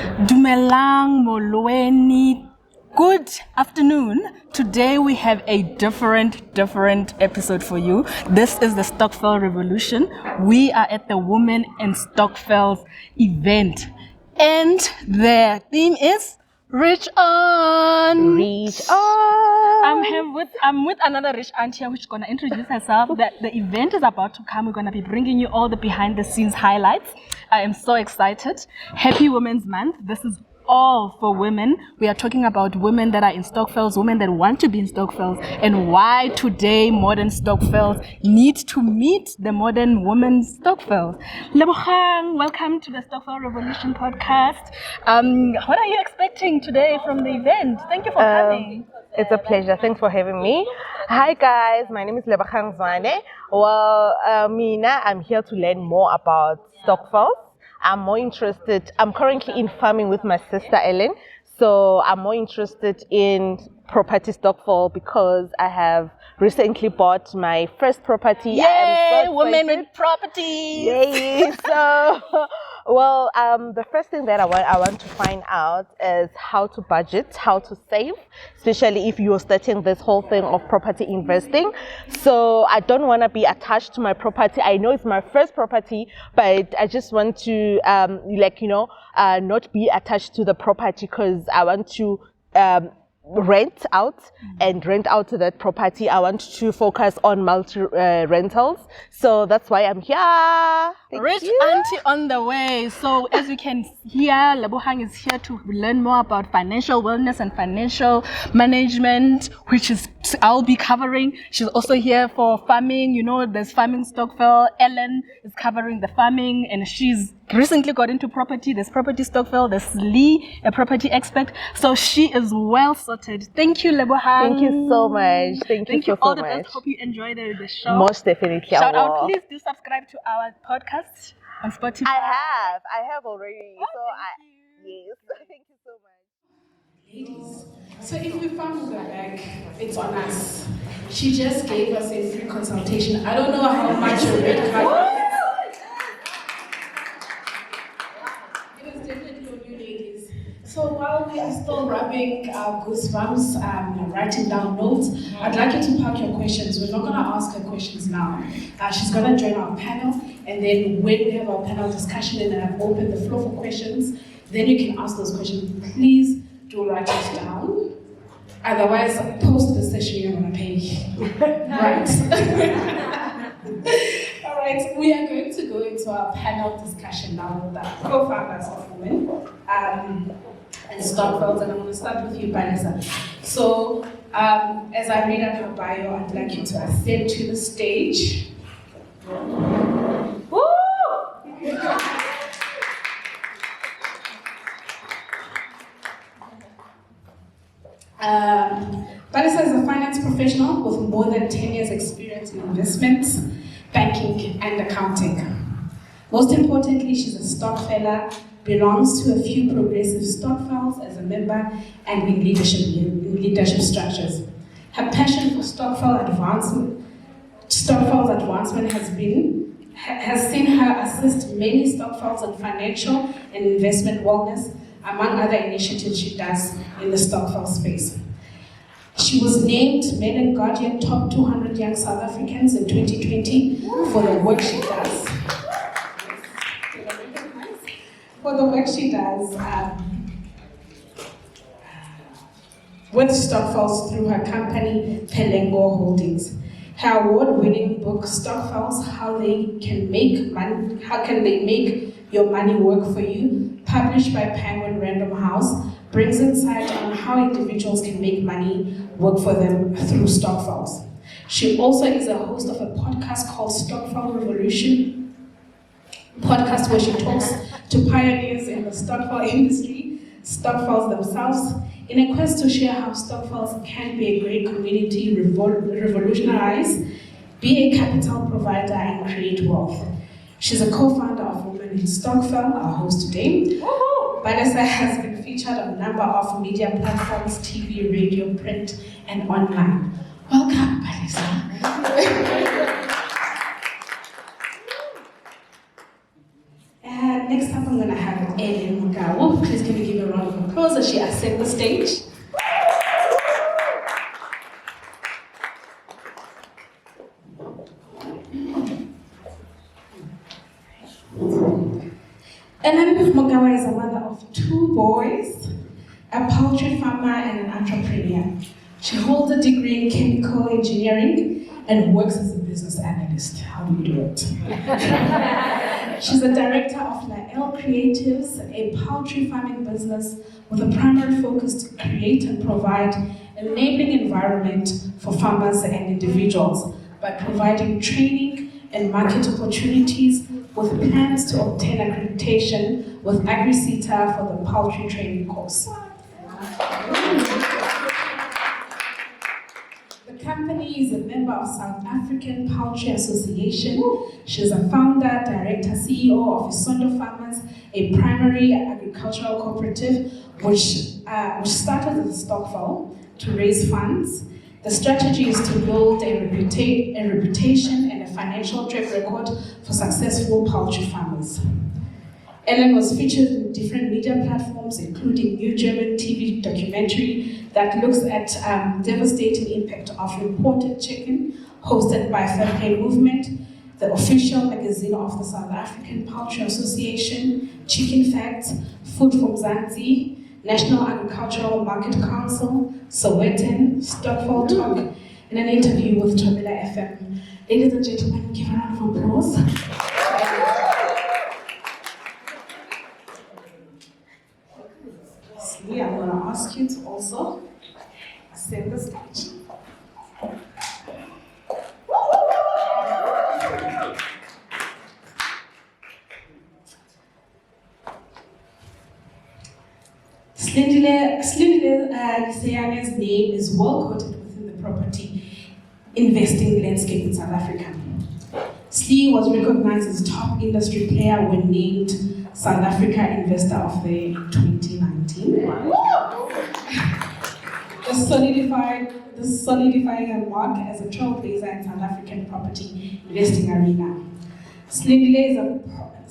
Dumelang molweni. Good afternoon. Today we have a different episode for you. This is the Stokvel Revolution. We are at the Women in Stokvels event. And the theme is Rich On. Rich On. I'm with another rich aunt here, which is gonna introduce herself. The event is about to come. We're gonna be bringing you all the behind the scenes highlights. I am so excited. Happy Women's Month. This is all for women. We are talking about women that are in Stokvels, women that want to be in Stokvels, and why today modern Stokvels need to meet the modern woman Stokvels. Lebogang, welcome to the Stokvel Revolution podcast. What are you expecting today from the event? Thank you for coming. It's a pleasure. Thanks for having me. Hi guys, my name is Lebogang Zwane. Well, Mina, I'm here to learn more about Stokvels. I'm currently in farming with my sister Ellen, so I'm more interested in property Stokvel because I have recently bought my first property. Yay, I am so women with property. Yay! So, well, the first thing that I want to find out is how to budget, how to save, especially if you're starting this whole thing of property investing. So I don't want to be attached to my property. I know it's my first property, but I just want to, not be attached to the property because I want to rent out to that property. I want to focus on multi rentals, so that's why I'm here. Rich auntie on the way. So as you can hear, Lebogang is here to learn more about financial wellness and financial management, which is I'll be covering. She's also here for farming. You know, there's farming Stokvel. Ellen is covering the farming, and she's recently got into property. There's property Stokvel. There's Lee, a property expert. So she is well sorted. Thank you, Lebogang. Thank you so much. Thank you so all the much. best. Hope you enjoy the show. Most definitely. Shout out. Please do subscribe to our podcast on Spotify. I have already. Yes. Thank you so much. Ladies, so if we found her back, it's on us. She just gave us a free consultation. I don't know how much a red card is. It was definitely on you, ladies. So while we are still rubbing our goosebumps, writing down notes, I'd like you to park your questions. We're not going to ask her questions now. She's going to join our panel, and then when we have our panel discussion and I've opened the floor for questions, then you can ask those questions. Please do write it down. Otherwise, post the session you're going to pay. Right. All right, we are going to go into our panel discussion now with the co-founders of Women and Stokvels, and I'm going to start with you, Vanessa. So, as I read out her bio, I'd like you to ascend to the stage. Woo! Vanessa is a finance professional with more than 10 years experience in investments, banking, and accounting. Most importantly, she's a Stokveler, belongs to a few progressive Stokvels as a member, and in leadership structures. Her passion for Stokvels advancement has seen her assist many Stokvels in financial and investment wellness, among other initiatives she does in the Stokvel space. She was named Mail and Guardian Top 200 Young South Africans in 2020 for the work she does. With Stokvels through her company, Pelengo Holdings. Her award-winning book, Stokvels, How Can They Make Your Money Work For You, published by Penguin Random House, brings insight on how individuals can make money work for them through Stokvels. She also is a host of a podcast called Stokvel Revolution, podcast where she talks to pioneers in the Stokvel industry, Stokvels themselves, in a quest to share how Stokvels can be a great community, revolutionize, be a capital provider, and create wealth. She's a co-founder of Women in Stokvel, our host today. Vanessa has been featured on a number of media platforms, TV, radio, print, and online. Welcome, Vanessa. And next up, I'm going to have Ellen Mugabo. Please give me she ascend the stage. Ellen Mogawa is a mother of 2 boys, a poultry farmer and an entrepreneur. She holds a degree in chemical engineering and works as a business analyst. How do you do it? She's a director of Lael Creatives, a poultry farming business with a primary focus to create and provide an enabling environment for farmers and individuals by providing training and market opportunities with plans to obtain accreditation with AgriCita for the poultry training course. The company is a member of South African Poultry Association. She's a founder, director, CEO of Isondo Farmers, a primary agricultural cooperative which started as a Stokvel to raise funds. The strategy is to build a reputation and a financial track record for successful poultry farmers. Ellen was featured in different media platforms, including new German TV documentary that looks at devastating impact of imported chicken, hosted by Fair Play Movement, the official magazine of the South African Poultry Association, Chicken Facts, Food from Zanzi, National Agricultural Market Council, Sowetan, Stokvel Talk, in an interview with Tobela FM. Ladies and gentlemen, give a round of applause. Slee, I'm going to ask you to also ascend the stage. Slindile Liseyane's name is well quoted within the property investing landscape in South Africa. Slee was recognized as top industry player when named South Africa Investor of the Year in 2019. Solidifying a mark as a trailblazer in South African property investing arena. Slindile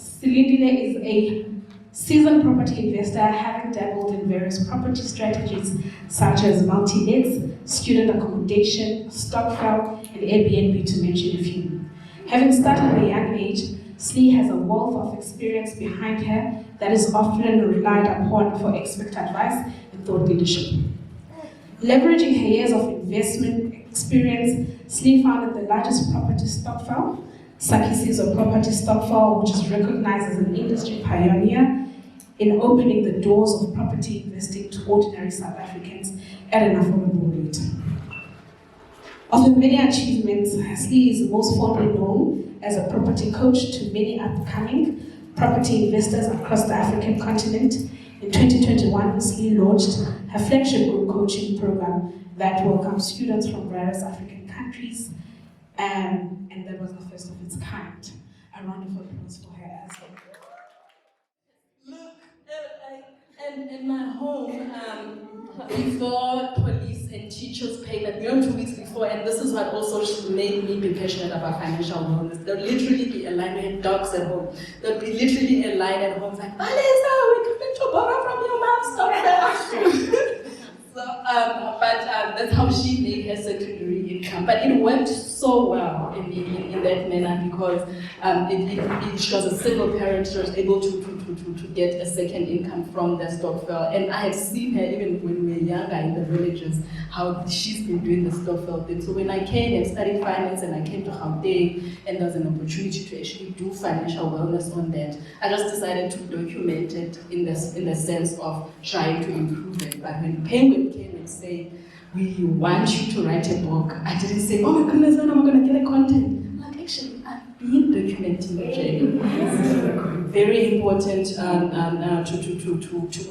is a seasoned property investor, having dabbled in various property strategies such as multi-lets, student accommodation, Stokvel, and Airbnb, to mention a few. Having started at a young age, Slee has a wealth of experience behind her that is often relied upon for expert advice and thought leadership. Leveraging her years of investment experience, Slee founded the largest property Stokvel, Sakisi's Property Stokvel, which is recognized as an industry pioneer in opening the doors of property investing to ordinary South Africans at an affordable rate. Of her many achievements, Slee is most fondly known as a property coach to many upcoming property investors across the African continent. In 2021, Slee launched her flagship group coaching program that welcomes students from various African countries, and that was the first of its kind. A round of applause for her as well. Look, in my home, before police and teachers paid me on 2 weeks before, and this is what also made me be passionate about financial wellness. There'll literally be a line, we had dogs at home. There'll be literally a line at home like, Vanessa, we're coming to borrow from your mom's Stokvel. But that's how she made her secondary income. But it went so well in that manner because she was a single parent. She was able to get a second income from the Stokvel. And I have seen her even when we were younger in the villages, how she's been doing the Stokvel thing. So when I came and studied finance and I came to Gauteng and there was an opportunity to actually do financial wellness on that, I just decided to document it in the sense of trying to improve it. But when Penguin came and said, we want you to write a book, I didn't say, oh my goodness, when am I going to get the content? I'm like, actually, I've been documenting the journey. Very important to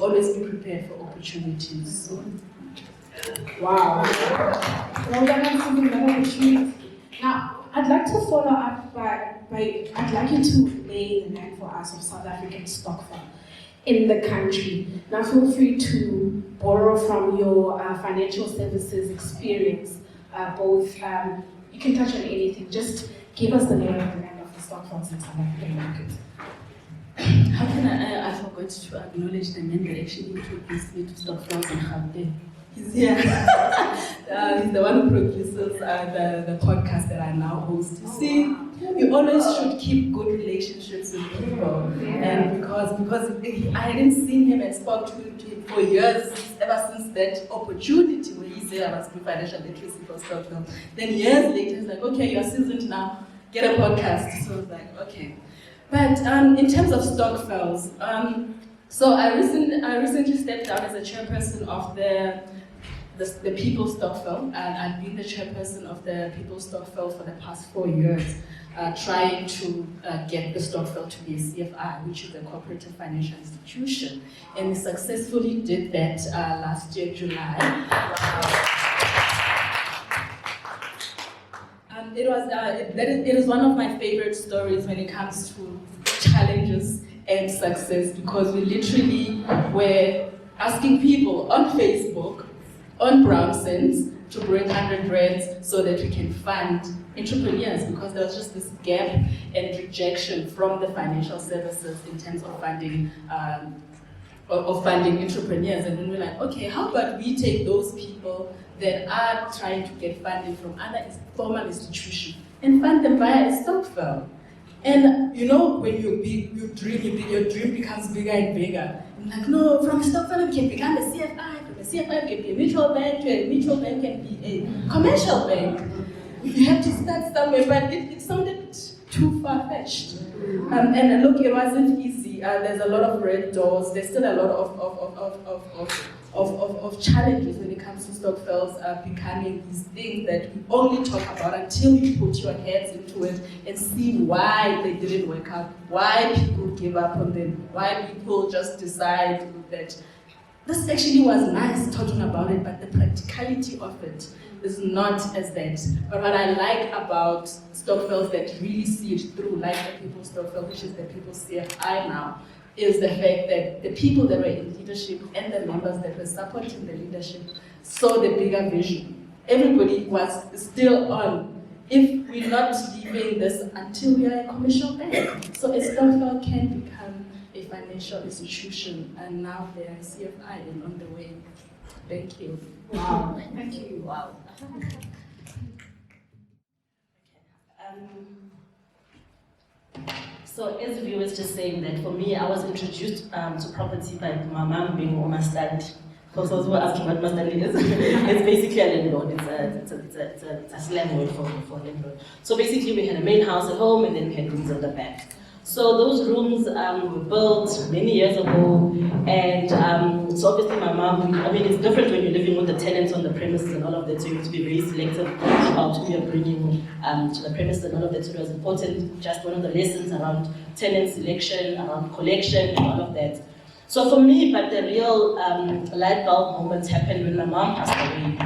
always be prepared for opportunities. Wow. Well, that is another opportunity. Now, I'd like to follow up by I'd like you to lay the map for us of South African Stokvel in the country. Now, feel free to borrow from your financial services experience. Both, you can touch on anything. Just give us the lay of the land of the Stokvels in South African market. How can I forgot to acknowledge the man that actually introduced me to Stokvels and Gauteng. He's here. He's the one who produces the podcast that I now host. You see, you always should keep good relationships with people. And because I hadn't seen him and spoke to him for years, ever since that opportunity where he said I must do financial literacy for Stokvel. Then years later, he's like, okay, you're seasoned now, get a podcast. So I was like, okay. But in terms of Stokvels, so I recently stepped down as a chairperson of the People Stokvel, and I've been the chairperson of the People Stokvel for the past 4 years, trying to get the Stokvel to be a CFI, which is a cooperative financial institution, and we successfully did that last year, July. It is one of my favorite stories when it comes to challenges and success, because we literally were asking people on Facebook, on Brown Cents, to bring 100 rands so that we can fund entrepreneurs, because there was just this gap and rejection from the financial services in terms of funding entrepreneurs. And then we're like, okay, how about we take those people that are trying to get funding from other formal institutions and fund them via a Stokvel. And you know, when you're big, your dream becomes bigger and bigger. I'm like, no, from a Stokvel we can become a CFI, from a CFI we can be a mutual bank, to a mutual bank can be a commercial bank. You have to start somewhere, but it sounded too far-fetched. And look, it wasn't easy. There's a lot of red doors. There's still a lot of challenges when it comes to Stokvels becoming these things that we only talk about until you put your heads into it and see why they didn't work out, why people give up on them, why people just decide that this actually was nice talking about it, but the practicality of it is not as that. But what I like about Stokvels that really see it through, like the People's Stokvel, which is the People's CFI now, is the fact that the people that were in leadership and the members that were supporting the leadership saw the bigger vision. Everybody was still on. If we're not leaving this until we are a commercial bank, so a Stokvel can become a financial institution, and now they are CFI and on the way. Thank you. Wow. Thank you. Wow. So as we was just saying that for me, I was introduced to property by my mom being a stand. For those who are asking what stand is, it's basically a landlord. It's a slang word for landlord. So basically we had a main house at home and then we had rooms at the back. So those rooms were built many years ago, and so obviously my mom, it's different when you're living with the tenants on the premises and all of that, so you have to be very selective about who you're bringing to the premises and all of that. So it was important, just one of the lessons around tenant selection, around collection and all of that. So for me, but the real light bulb moments happened when my mom passed away,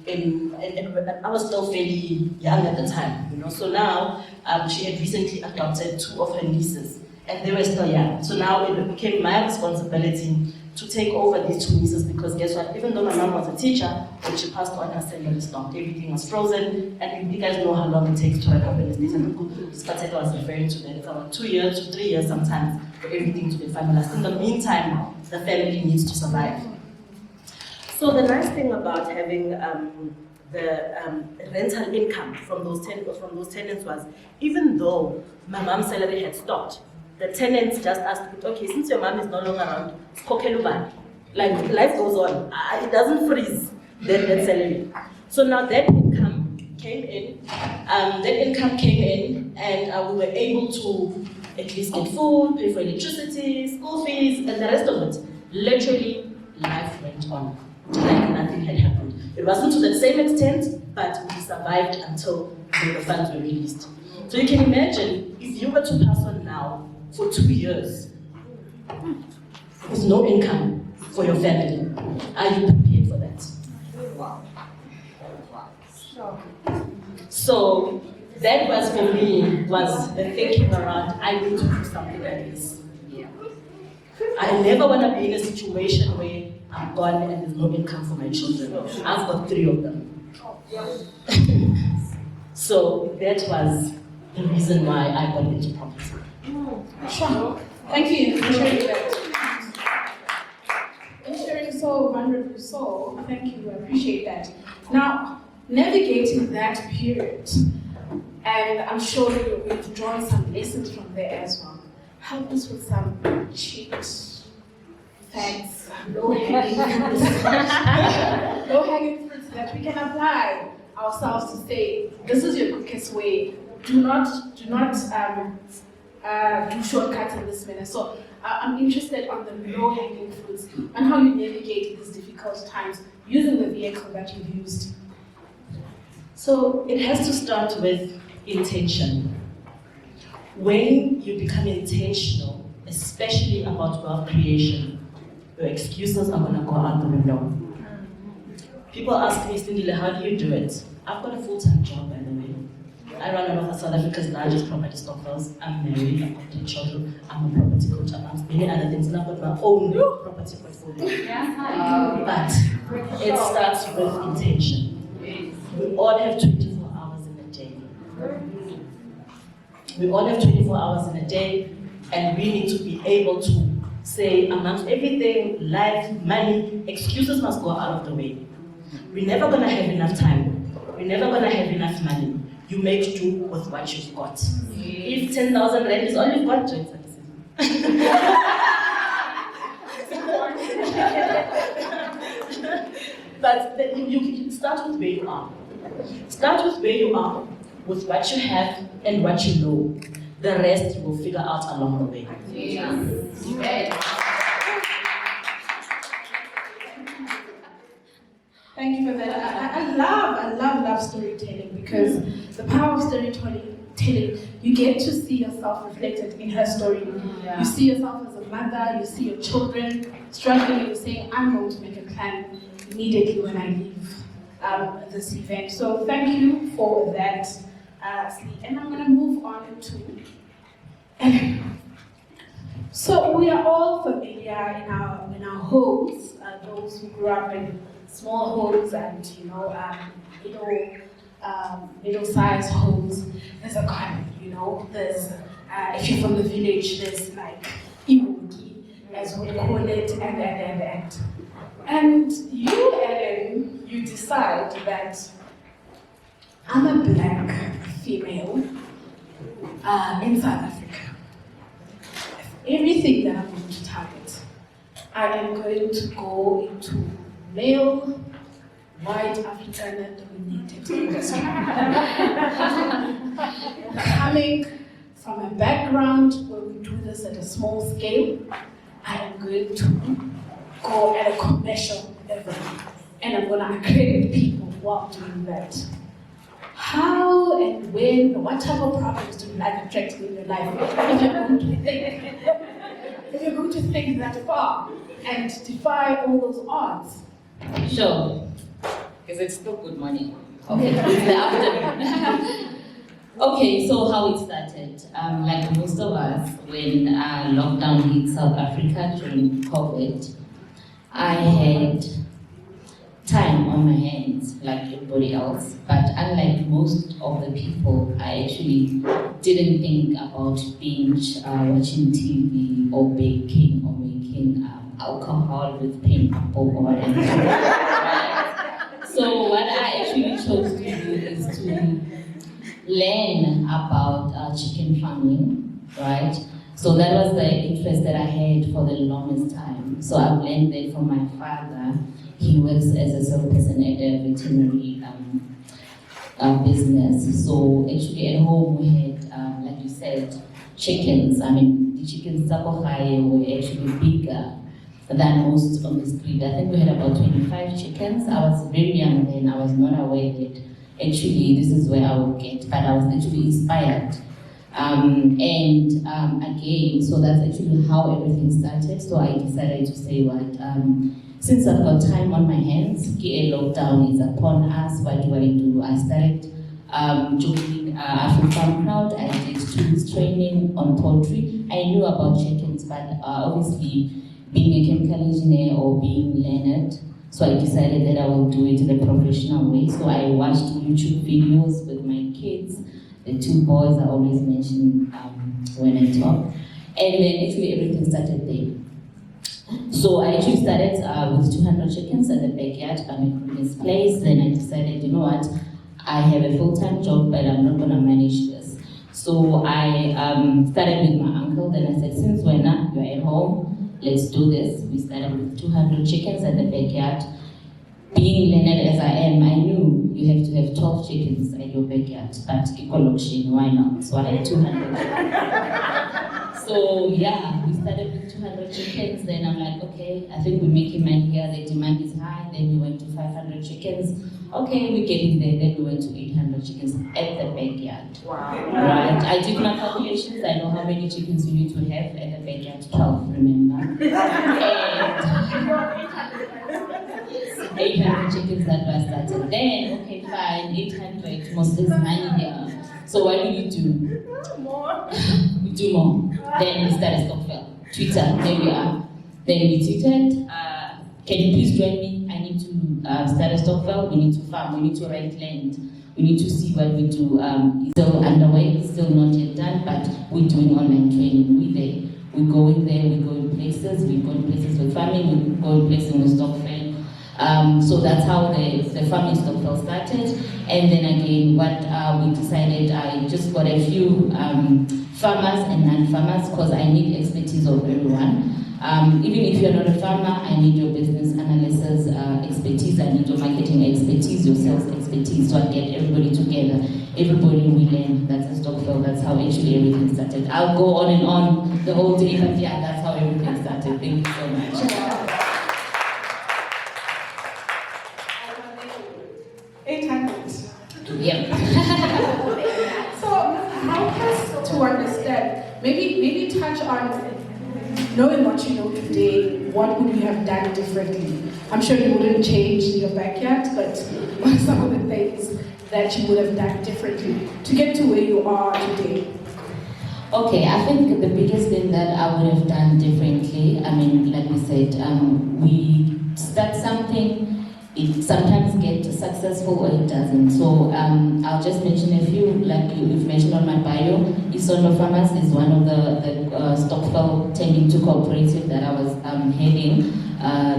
and I was still fairly young at the time, So now she had recently adopted 2 of her nieces, and they were still young. So now it became my responsibility to take over these 2 nieces, because guess what? Even though my mom was a teacher, when she passed on, her salary stopped. Everything was frozen, and you guys know how long it takes to wake up in the States. And Skateka was referring to that. It's about 2 years to 3 years sometimes for everything to be finalized. In the meantime, the family needs to survive. So the nice thing about having the rental income from those tenants was, even though my mom's salary had stopped, the tenants just asked, okay, since your mom is no longer around, like life goes on, it doesn't freeze that salary. So now that income came in, and we were able to at least get food, pay for electricity, school fees, and the rest of it. Literally, life went on like nothing had happened. It wasn't to the same extent, but we survived until the funds were released. So you can imagine, if you were to pass on now for 2 years, with no income for your family, are you prepared for that? Wow. Sure. So that was for me, was the thinking around, I need to do something like this. I never want to be in a situation where I'm gone and there's no income for my children. I've got 3 of them. So that was the reason why I got into property. Sure. Thank you for sharing that. And sharing so vulnerably so. Thank you, I appreciate that. Now, navigating that period, and I'm sure you've drawn some lessons from there as well. Help us with some cheat facts, low-hanging fruits. Low-hanging fruits that we can apply ourselves to say, this is your quickest way. Do not do shortcuts in this manner. So I'm interested on the low-hanging fruits and how you navigate these difficult times using the vehicle that you've used. So it has to start with intention. When you become intentional, especially about wealth creation, your excuses are going to go out the window. People ask me, Stindile, how do you do it? I've got a full-time job, by the way. I run one of South Africa's largest property Stokvels. I'm married, I've got 2 children, I'm a property coach, amongst many other things, and I've got my own property portfolio. But it starts with intention. We all have 24 hours in a day. We all have 24 hours in a day, and we need to be able to say, amongst everything, life, money, excuses must go out of the way. We're never going to have enough time. We're never going to have enough money. You make do with what you've got. If 10,000 rand is all you've got, join But you start with where you are. Start with where you are, with what you have and what you know. The rest you will figure out along the way. Thank you for that. I love storytelling, because the power of storytelling, you get to see yourself reflected in her story. You see yourself as a mother, you see your children struggling, you're saying, I'm going to make a plan immediately when I leave this event. So thank you for that, Slee. And I'm going to move on to Ellen. So we are all familiar in our homes, those who grew up in small homes and middle-sized homes. There's a kind, there's if you're from the village, there's like imuki, as we call it, and you, Ellen, you decide that I'm a black female in South Africa. Everything that I'm going to target, I am going to go into male, white, African-dominated industry. Coming from a background where we do this at a small scale, I am going to go at a commercial level, and I'm going to accredit people while doing that. How and when, what type of problems do you like attracting in your life? If you're going to think that far and defy all those odds. Sure, because it's still good morning. Okay, it's the afternoon. Okay, so how it started. Like most of us, when lockdown hit South Africa during COVID, I had time on my hands like everybody else, but unlike most of the people, I actually didn't think about binge watching TV or baking or making alcohol with pineapple or anything. Right? So what I actually chose to do is to learn about chicken farming, right? So that was the interest that I had for the longest time. So I've learned that from my father. He works as a salesperson at a veterinary business. So actually at home we had, like you said, chickens. I mean, the chickens Sapochai were actually bigger than most on the street. I think we had about 25 chickens. I was very young then. I was not aware that actually this is where I would get, but I was actually inspired. Again, so that's actually how everything started. So I decided to say what, since I've got time on my hands, KA lockdown is upon us, what do? I started joining Afro-Farm Crowd. I did 2 weeks training on poultry. I knew about chickens, but obviously being a chemical engineer or being learned, so I decided that I will do it the professional way. So I watched YouTube videos with my kids, the 2 boys I always mention when I talk. And then actually everything started there. So I actually started with 200 chickens in the backyard at my previous place. Then I decided, you know what, I have a full-time job, but I'm not going to manage this. So I started with my uncle. Then I said, since you're at home, let's do this. We started with 200 chickens in the backyard. Being learned as I am, I knew you have to have 12 chickens in your backyard. But equal why not? So I had 200. So yeah, we started with 200 chickens. Then I'm like, okay, I think we're making money here. The demand is high. Then we went to 500 chickens. Okay, we're getting there. Then we went to 800 chickens at the backyard. Wow. Right. I did my calculations. I know how many chickens you need to have at the backyard. 12, remember? And 800 chickens that was started. Then, okay, fine, 800, most is money here. So what do you do? More. We do more. Then we started Stokvel. Twitter, there we are. Then we tweeted, can you please join me? I need to start a Stokvel. We need to farm, we need to rent land. We need to see what we do. It's still underway, still not yet done, but we're doing online training. We're there. We go in there, we go in places with farming, we go in places with Stokvel. So that's how the farming Stokvel started. And then again, what we decided, I just got a few farmers and non-farmers because I need expertise of everyone. Even if you're not a farmer, I need your business analysis expertise, I need your marketing expertise, your sales expertise, so I get everybody together. Everybody will learn. That's a Stokvel. That's how actually everything started. I'll go on and on the whole day, but yeah, that's how everything started. Thank you so much. 800. Yep. So help us to understand, maybe touch on knowing what you know today, what would you have done differently? I'm sure you wouldn't change your backyard, but what are some of the things that you would have done differently to get to where you are today? Okay, I think the biggest thing that I would have done differently, I mean, like we said, we start something, it sometimes gets successful or it doesn't. So I'll just mention a few, like you've mentioned on my bio. Isondo Farmers is one of the Stokvel tending to cooperative that I was heading.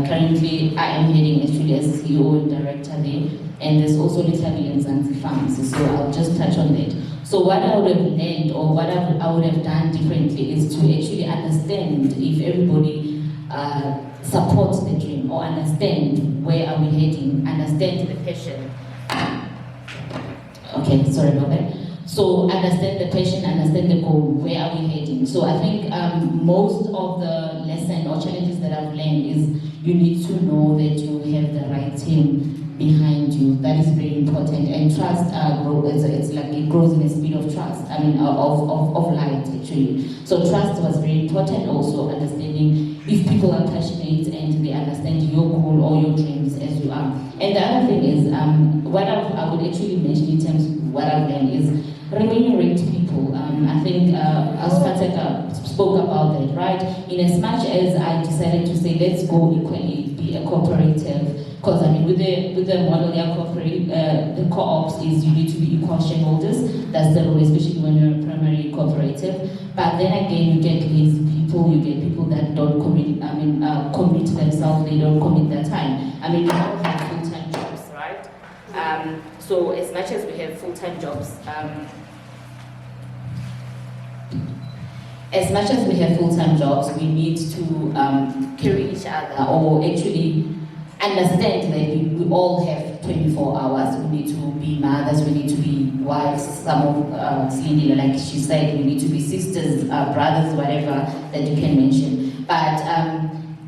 Currently, I am heading actually as CEO and director there. And there's also Little and Zanzi Farms, so I'll just touch on that. So what I would have learned or what I would have done differently is to actually understand if everybody supports the dream or understand where are we heading, understand the passion. Okay, sorry about that. So understand the passion, understand the goal, where are we heading. So I think most of the lesson or challenges that I've learned is you need to know that you have the right team behind you. That is very important. And trust it's like it grows in the speed of trust. I mean of light actually. So trust was very important. Also understanding if people are passionate and they understand your goal or your dreams as you are. And the other thing is what I would actually mention in terms of what I've learned is remunerate people. I think Asfateka spoke about that, right? In as much as I decided to say let's go equally, be a cooperative. Because I mean, with the model, the co-ops is you need to be equal shareholders. That's the rule, especially when you're a primary cooperative. But then again, you get lazy people. You get people that don't commit. I mean, commit themselves. They don't commit their time. I mean, we all have full-time jobs, right? So as much as we have full-time jobs, we need to carry each other or actually understand that we all have 24 hours. We need to be mothers, we need to be wives, some of Cindy, like she said, we need to be sisters, brothers, whatever that you can mention. But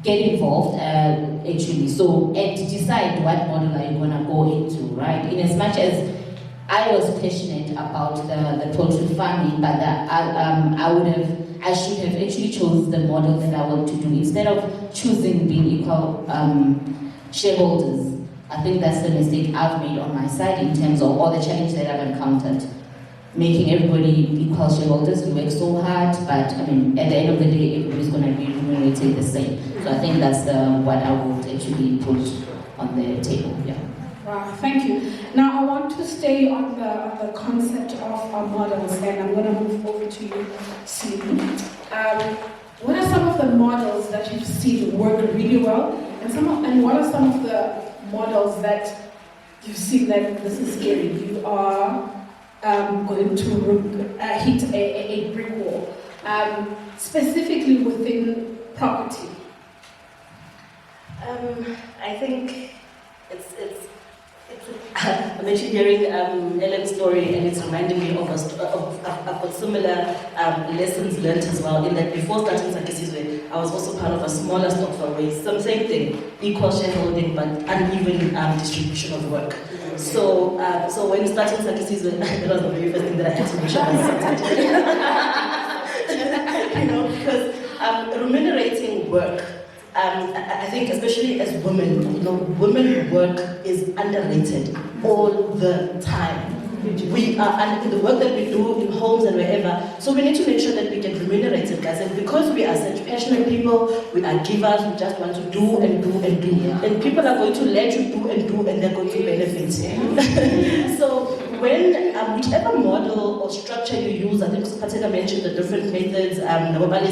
get involved actually. So and decide what model are you gonna go into, right? In as much as I was passionate about the poultry farming, but I should have actually chosen the model that I want to do instead of choosing being equal shareholders. I think that's the mistake I've made on my side in terms of all the challenges that I've encountered. Making everybody equal shareholders, we work so hard, but I mean, at the end of the day, everybody's going to be remunerated the same. So I think that's what I would actually put on the table. Yeah. Wow, thank you. Now I want to stay on the concept of our models, and I'm going to move over to you, Cindy. what are some of the models that you've seen work really well, and what are some of the models that you've seen that this is scary? You are going to hit a brick wall, specifically within property. I think it's I'm actually hearing Ellen's story, and it's reminding me of a similar lessons learned as well, in that before starting Sakisizwe, I was also part of a smaller Stokvel where same thing, equal shareholding but uneven distribution of work. So when starting Sakisizwe, that was the very first thing that I had to make sure I was because remunerating work, I think especially as women, women work is underrated all the time. We are, and the work that we do in homes and wherever, so we need to make sure that we get remunerated, guys. And because we are such passionate people, we are givers, we just want to do and do and do. And people are going to let you do and do, and they're going to benefit. So when, whichever model or structure you use, I think Patela mentioned the different methods, around whether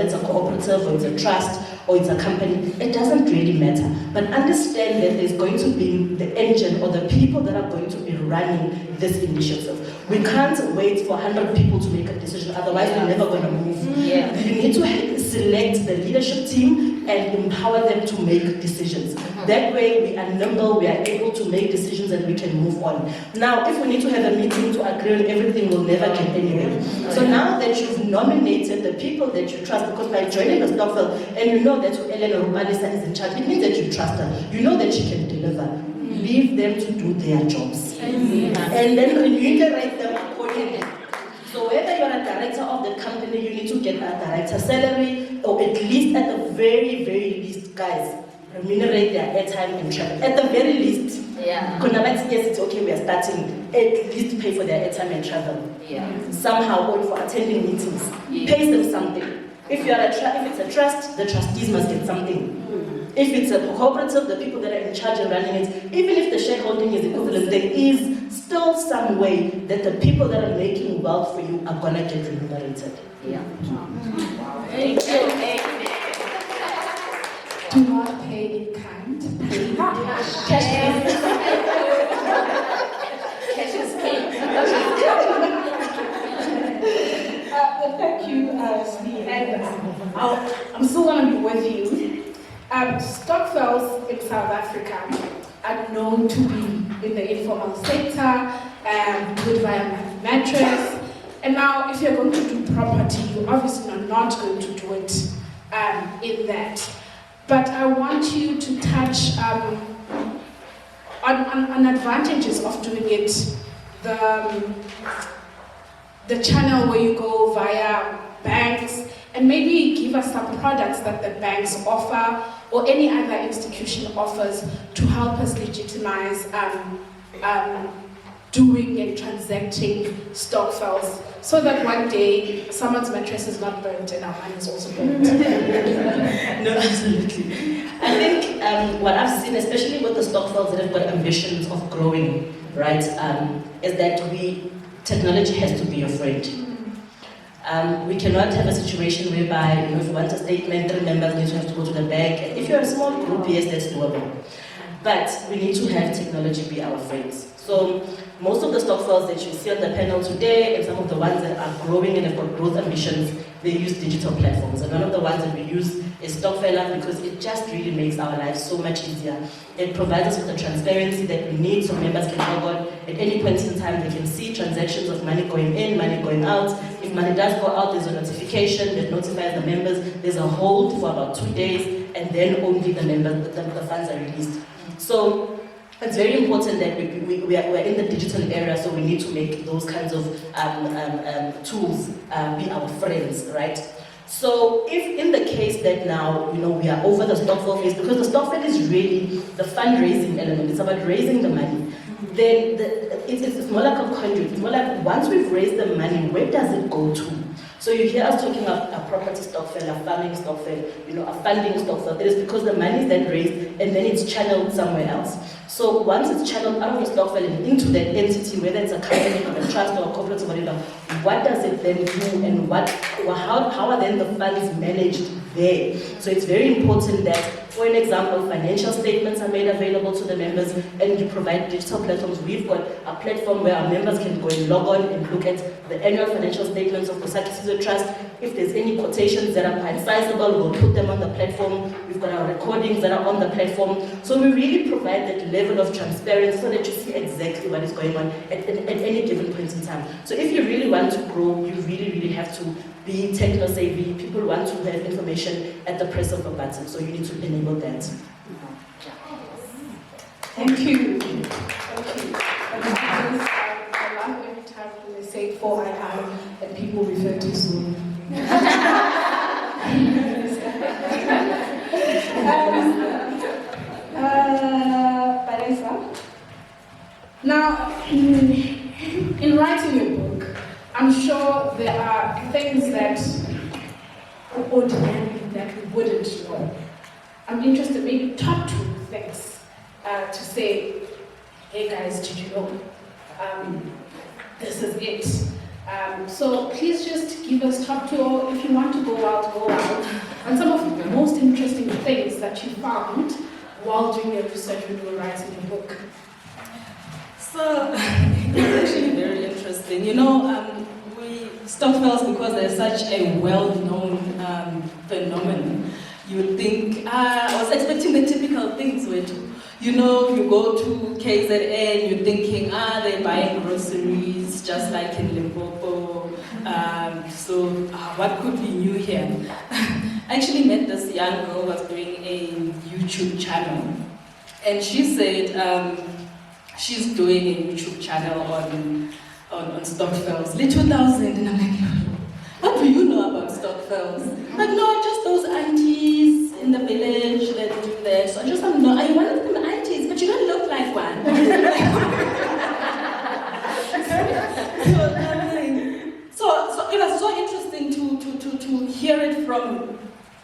it's a cooperative or it's a trust or it's a company, it doesn't really matter. But understand that there's going to be the engine or the people that are going to be running this initiative. We can't wait for 100 people to make a decision, otherwise we're never going to move. You need to select the leadership team and empower them to make decisions. That way we are nimble, we are able to make decisions and we can move on. Now, if we need to have a meeting to agree on everything, we'll never get anywhere. So now that you've nominated the people that you trust, because by joining the Stokvel and you know that Ellen or Rubalisa is in charge, it means that you trust her. You know that she can deliver. Leave them to do their jobs. And then remunerate them accordingly. So whether you're a director of the company, you need to get a director salary, or at least, at the very, very least, guys, remunerate their airtime and travel. At the very least. Yes, it's okay, we are starting. At least pay for their airtime and travel. Somehow, or for attending meetings. Pay them something. If it's a trust, the trustees must get something. If it's a cooperative, the people that are in charge and running it, even if the shareholding is equivalent, there is still some way that the people that are making wealth for you are gonna get remunerated. Thank you. Do not pay in kind. Pay cash. Cash is king. Thank you, Steve. And I'm still going to be with you. Stokvels in South Africa are known to be in the informal sector, good via mattress. And now, if you're going to do property, you obviously are not going to do it in that. But I want you to touch on advantages of doing it. The channel where you go via banks, and maybe give us some products that the banks offer or any other institution offers to help us legitimize doing and transacting Stokvels, so that one day someone's mattress is not burnt and our money is also burnt. No, absolutely. I think what I've seen, especially with the Stokvels that have got ambitions of growing, right, is that technology has to be your friend. We cannot have a situation whereby, if you want a statement, 3 members need to have to go to the bank. If you're a small group, yes, that's doable. But we need to have technology be our friends. So most of the Stokvels that you see on the panel today, and some of the ones that are growing and have got growth ambitions, they use digital platforms. And one of the ones that we use is Stokvel, because it just really makes our lives so much easier. It provides us with the transparency that we need, so members can log on at any point in time. They can see transactions of money going in, money going out. If money does go out, there's a notification that notifies the members. There's a hold for about 2 days, and then only the funds are released. So it's very important that we're in the digital era, so we need to make those kinds of tools be our friends, right? So if in the case that now, we are over the Stokvel phase, because the Stokvel is really the fundraising element, it's about raising the money, then it's more like a conduit. It's more like, once we've raised the money, where does it go to? So you hear us talking about a property Stokvel, a farming Stokvel, a funding Stokvel. It is because the money is then raised and then it's channeled somewhere else. So once it's channeled out of the Stokvel and into that entity, whether it's a company or a trust or a corporate or whatever, what does it then do, and how are then the funds managed there? So it's very important that, for an example, financial statements are made available to the members, and you provide digital platforms. We've got a platform where our members can go and log on and look at the annual financial statements of the Sakisizo Trust. If there's any quotations that are quite sizable, we'll put them on the platform. We've got our recordings that are on the platform. So we really provide that level of transparency so that you see exactly what is going on at any given point in time. So if you really want to grow, you really have to be techno-savvy. People want to have information at the press of a button, so you need to enable that. Thank you. Thank you. I love every time when they say 4II and people refer to Zoom. Paresa. Now, in writing your book, I'm sure there are things that ordinarily that we wouldn't know. I'm interested, maybe top 2 things to say, hey guys, did you know? This is it. So please just give us top 2, or if you want to go out, and some of the most interesting things that you found while doing your research when you were writing your book. So it's actually very interesting. You know, Stokvels, because they're such a well-known phenomenon, you would think, I was expecting the typical things where, you know, you go to KZN, you're thinking, they're buying groceries, just like in Limpopo. So what could be new here? I actually met this young girl who was doing a YouTube channel. And she said she's doing a YouTube channel on Stokvels, Lit 2000, and I'm like, what do you know about Stokvels? Like, no, just those aunties in the village that do that. So I just want to know, are you one of them aunties? But you don't look like one. so it was so interesting to hear it from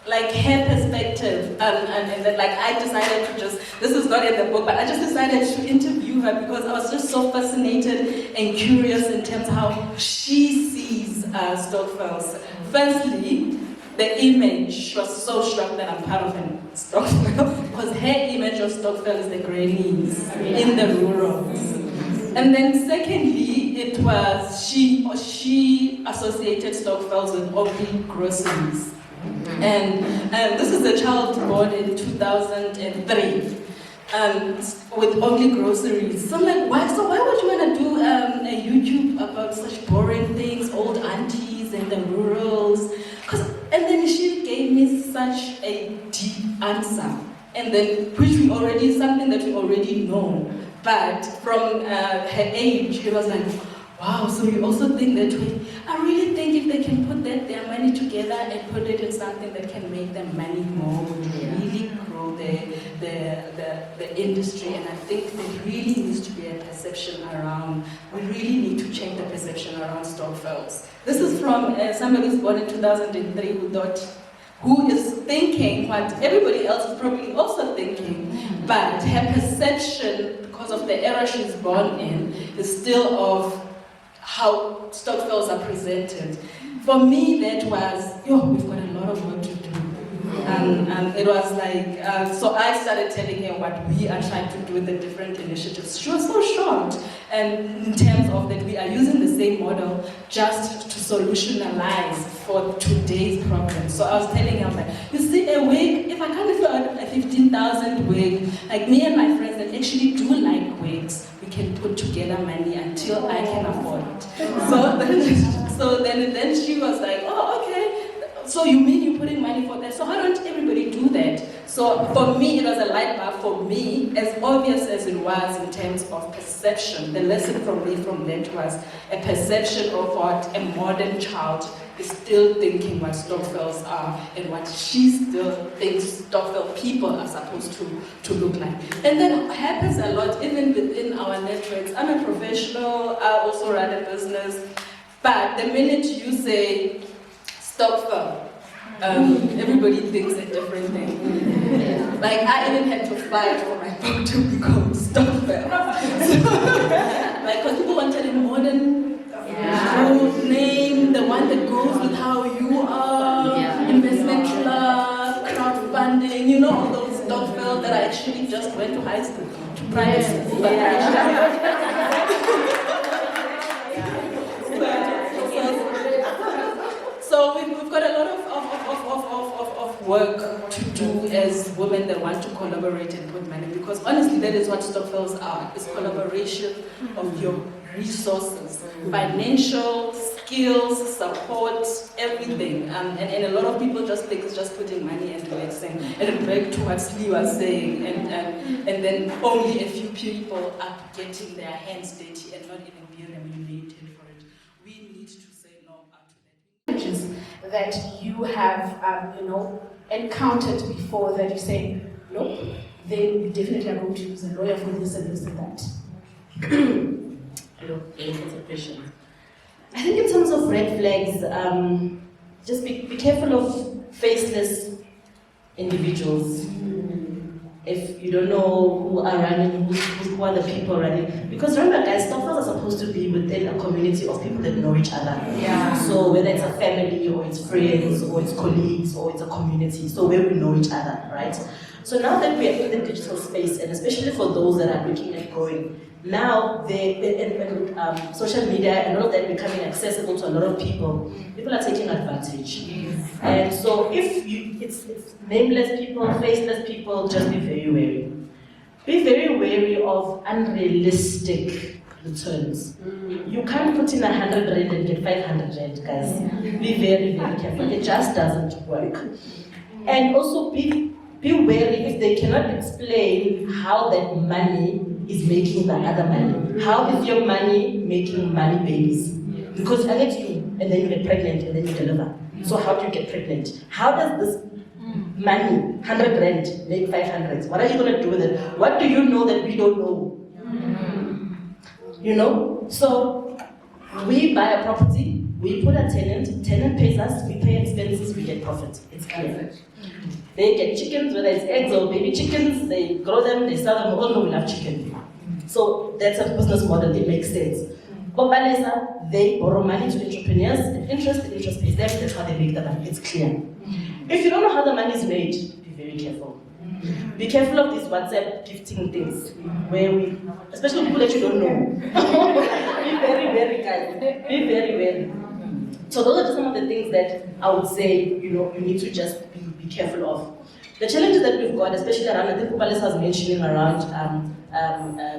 like her perspective, and then like I decided to this is not in the book, but I just decided to interview her because I was just so fascinated and curious in terms of how she sees Stokvels. Firstly, the image was so strong that I'm part of a Stokvel, because her image of Stokvel is the grannies in the rurals. And then secondly, it was she associated Stokvels with only groceries. And this is a child born in 2003 with only groceries. So I'm like, why would you want to do a YouTube about such boring things, old aunties in the rurals? And then she gave me such a deep answer, and then which something that we already know. But from her age, it was like, wow, so you also think that way? I really think if they can put their money together and put it in something that can make them money more, would really grow the industry. And I think there really needs to be a perception around, we really need to change the perception around Stokvels. This is from somebody who's born in 2003 who is thinking what everybody else is probably also thinking, but her perception, because of the era she's born in, is still of how Stokvels are presented. For me, that was, we've got a lot of work to do. And it was like, so I started telling her what we are trying to do with the different initiatives. She was so shocked, and in terms of that we are using the same model just to solutionalize for today's problem. So I was telling her, like, you see, a wig, if I can't afford a 15,000 wig, like me and my friends that actually do like wigs, we can put together money until I can afford it. So then she was like, oh, okay. So you mean you're putting money for that? So how don't everybody do that? So for me, it was a light bulb for me, as obvious as it was in terms of perception. The lesson from me from that was a perception of what a modern child is still thinking what Stokvels are and what she still thinks Stokvel people are supposed to look like. And then happens a lot even within our networks. I'm a professional, I also run a business, but the minute you say Stokvel, Everybody thinks a different thing. Like, I even had to fight for my book to be called Stokvel. Like, because people wanted a modern name, the one that goes with how you are, investment club, crowdfunding, you know, all those Stokvel that I actually just went to high school, to private school. So we've got a lot of work to do as women that want to collaborate and put money, because honestly that is what Stokvels are, is collaboration of your resources, financial, skills, support, everything. And a lot of people just think it's just putting money and relaxing, and back to what Lee was saying, and then only a few people are getting their hands dirty and not even being remunerated for it. We need to say no up to that. That you have, encountered before, that you say, no, then we definitely are going to use a lawyer for this and this and that. I think in terms of red flags, just be careful of faceless individuals. If you don't know who are running, who are the people running. Because remember guys, Stokvels are supposed to be within a community of people that know each other. Yeah. So whether it's a family, or it's friends, or it's colleagues, or it's a community, so where we know each other, right? So now that we are in the digital space, and especially for those that are looking at growing, now social media and all of that becoming accessible to a lot of people, people are taking advantage. Yes. And so if it's nameless people, faceless people, just be very wary. Be very wary of unrealistic returns. You can't put in 100 rand and get 500 rand, guys. Be very, very careful. It just doesn't work. And also be wary if they cannot explain how that money is making the other money. How is your money making money babies? Because I let you, and then you get pregnant, and then you deliver. So how do you get pregnant? How does this money, 100 rand, make 500? What are you going to do with it? What do you know that we don't know? You know? So we buy a property, we put a tenant pays us, we pay expenses, we get profit. It's clear. They get chickens, whether it's eggs or baby chickens, they grow them, they sell them, all know we love chicken. So that's a business model, it makes sense. But Balesa, they borrow money to entrepreneurs, and interest pays them, that's how they make the money, it's clear. If you don't know how the money is made, be very careful. Be careful of these WhatsApp gifting things, where we, especially people that you don't know. Be very, very kind, be very, very. So those are just some of the things that I would say, you need to just be careful of. The challenges that we've got, especially around, I think Kupales was mentioning around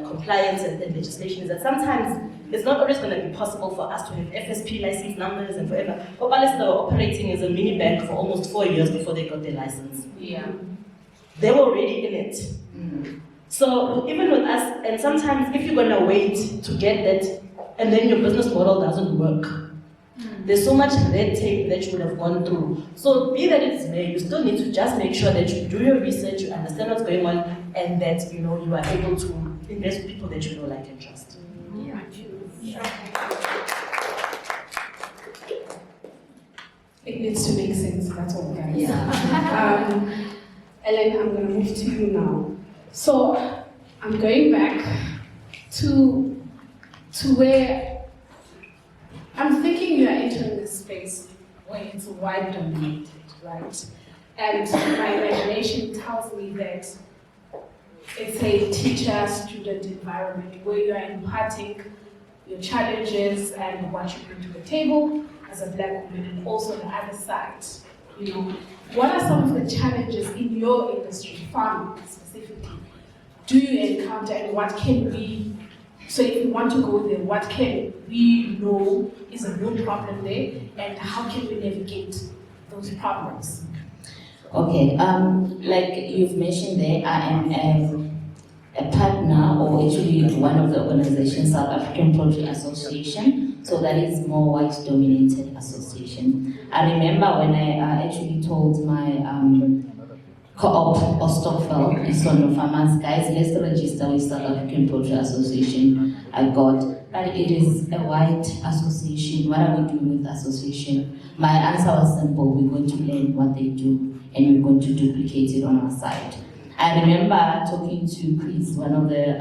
compliance and legislation, is that sometimes it's not always going to be possible for us to have FSP license numbers and forever. Kupales were operating as a mini bank for almost 4 years before they got their license. Yeah. They were already in it. So even with us, and sometimes if you're going to wait to get that, and then your business model doesn't work, there's so much red tape that you would have gone through. So be that it's may, you still need to just make sure that you do your research, you understand what's going on, and that you are able to invest with people that you know, like, and trust. It needs to make sense, that's all, guys. Ellen, I'm going to move to you now. So I'm going back to where I'm thinking you are entering this space where it's white dominated, right? And my imagination tells me that it's a teacher-student environment where you are imparting your challenges and what you bring to the table as a Black woman, and also the other side. What are some of the challenges in your industry, farming specifically, do you encounter, and what can we? So if we want to go there, what can we know is a real problem there, and how can we navigate those problems? Okay, like you've mentioned there, I am a partner, or actually one of the organizations, South African Poultry Association, so that is more white-dominated association. I remember when I actually told my co-op or Stokvel, Isono Farmers, guys, let's register with South African Poultry Association. I got, but it is a white association. What are we doing with the association? My answer was simple: we're going to learn what they do, and we're going to duplicate it on our side. I remember talking to Chris, one of the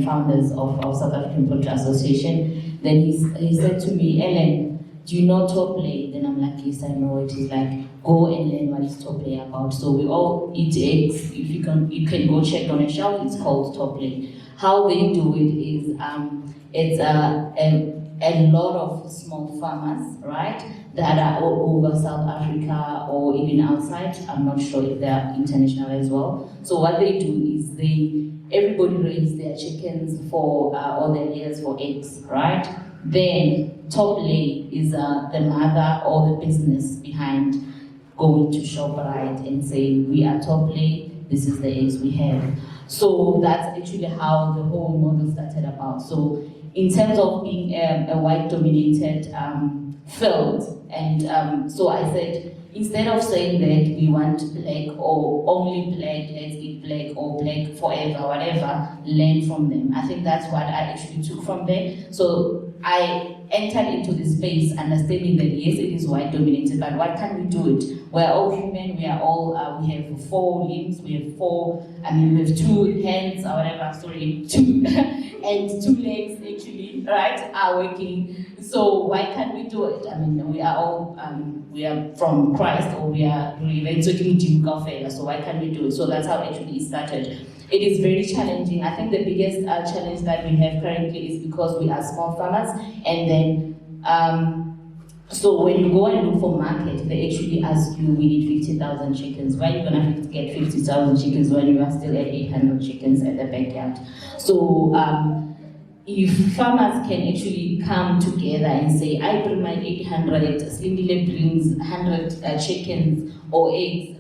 founders of South African Poultry Association. Then he said to me, Ellen, do you know top lay? Then I'm like, yes, I know it. He's like, go and learn what is top lay about. So we all eat eggs. If you can go check on a shelf. It's called top lay. How they do it is it's a lot of small farmers, right, that are all over South Africa or even outside. I'm not sure if they're international as well. So what they do is everybody raises their chickens for or their layers for eggs, right? Then top lay is the mother or the business behind going to ShopRite and saying, we are top lay, this is the eggs we have. So that's actually how the whole model started about. So in terms of being a white-dominated field, and so I said, instead of saying that we want black or only black, let's eat black or black forever, whatever, learn from them. I think that's what I actually took from there. So I entered into this space understanding that yes, it is white dominated, but why can't we do it? We're all human, we are all, we have 4 limbs, we have 2 hands or whatever, sorry, 2, and 2 legs actually, right, are working. So why can't we do it? I mean, we are all, we are from Christ, or we are talking to so why can't we do it? So that's how actually it started. It is very challenging. I think the biggest challenge that we have currently is because we are small farmers, and then so when you go and look for market, they actually ask you, we need 50,000 chickens. Why are you gonna get 50,000 chickens when you are still at 800 chickens at the backyard? So if farmers can actually come together and say, I bring my 800, Slindile brings 100 chickens or eggs,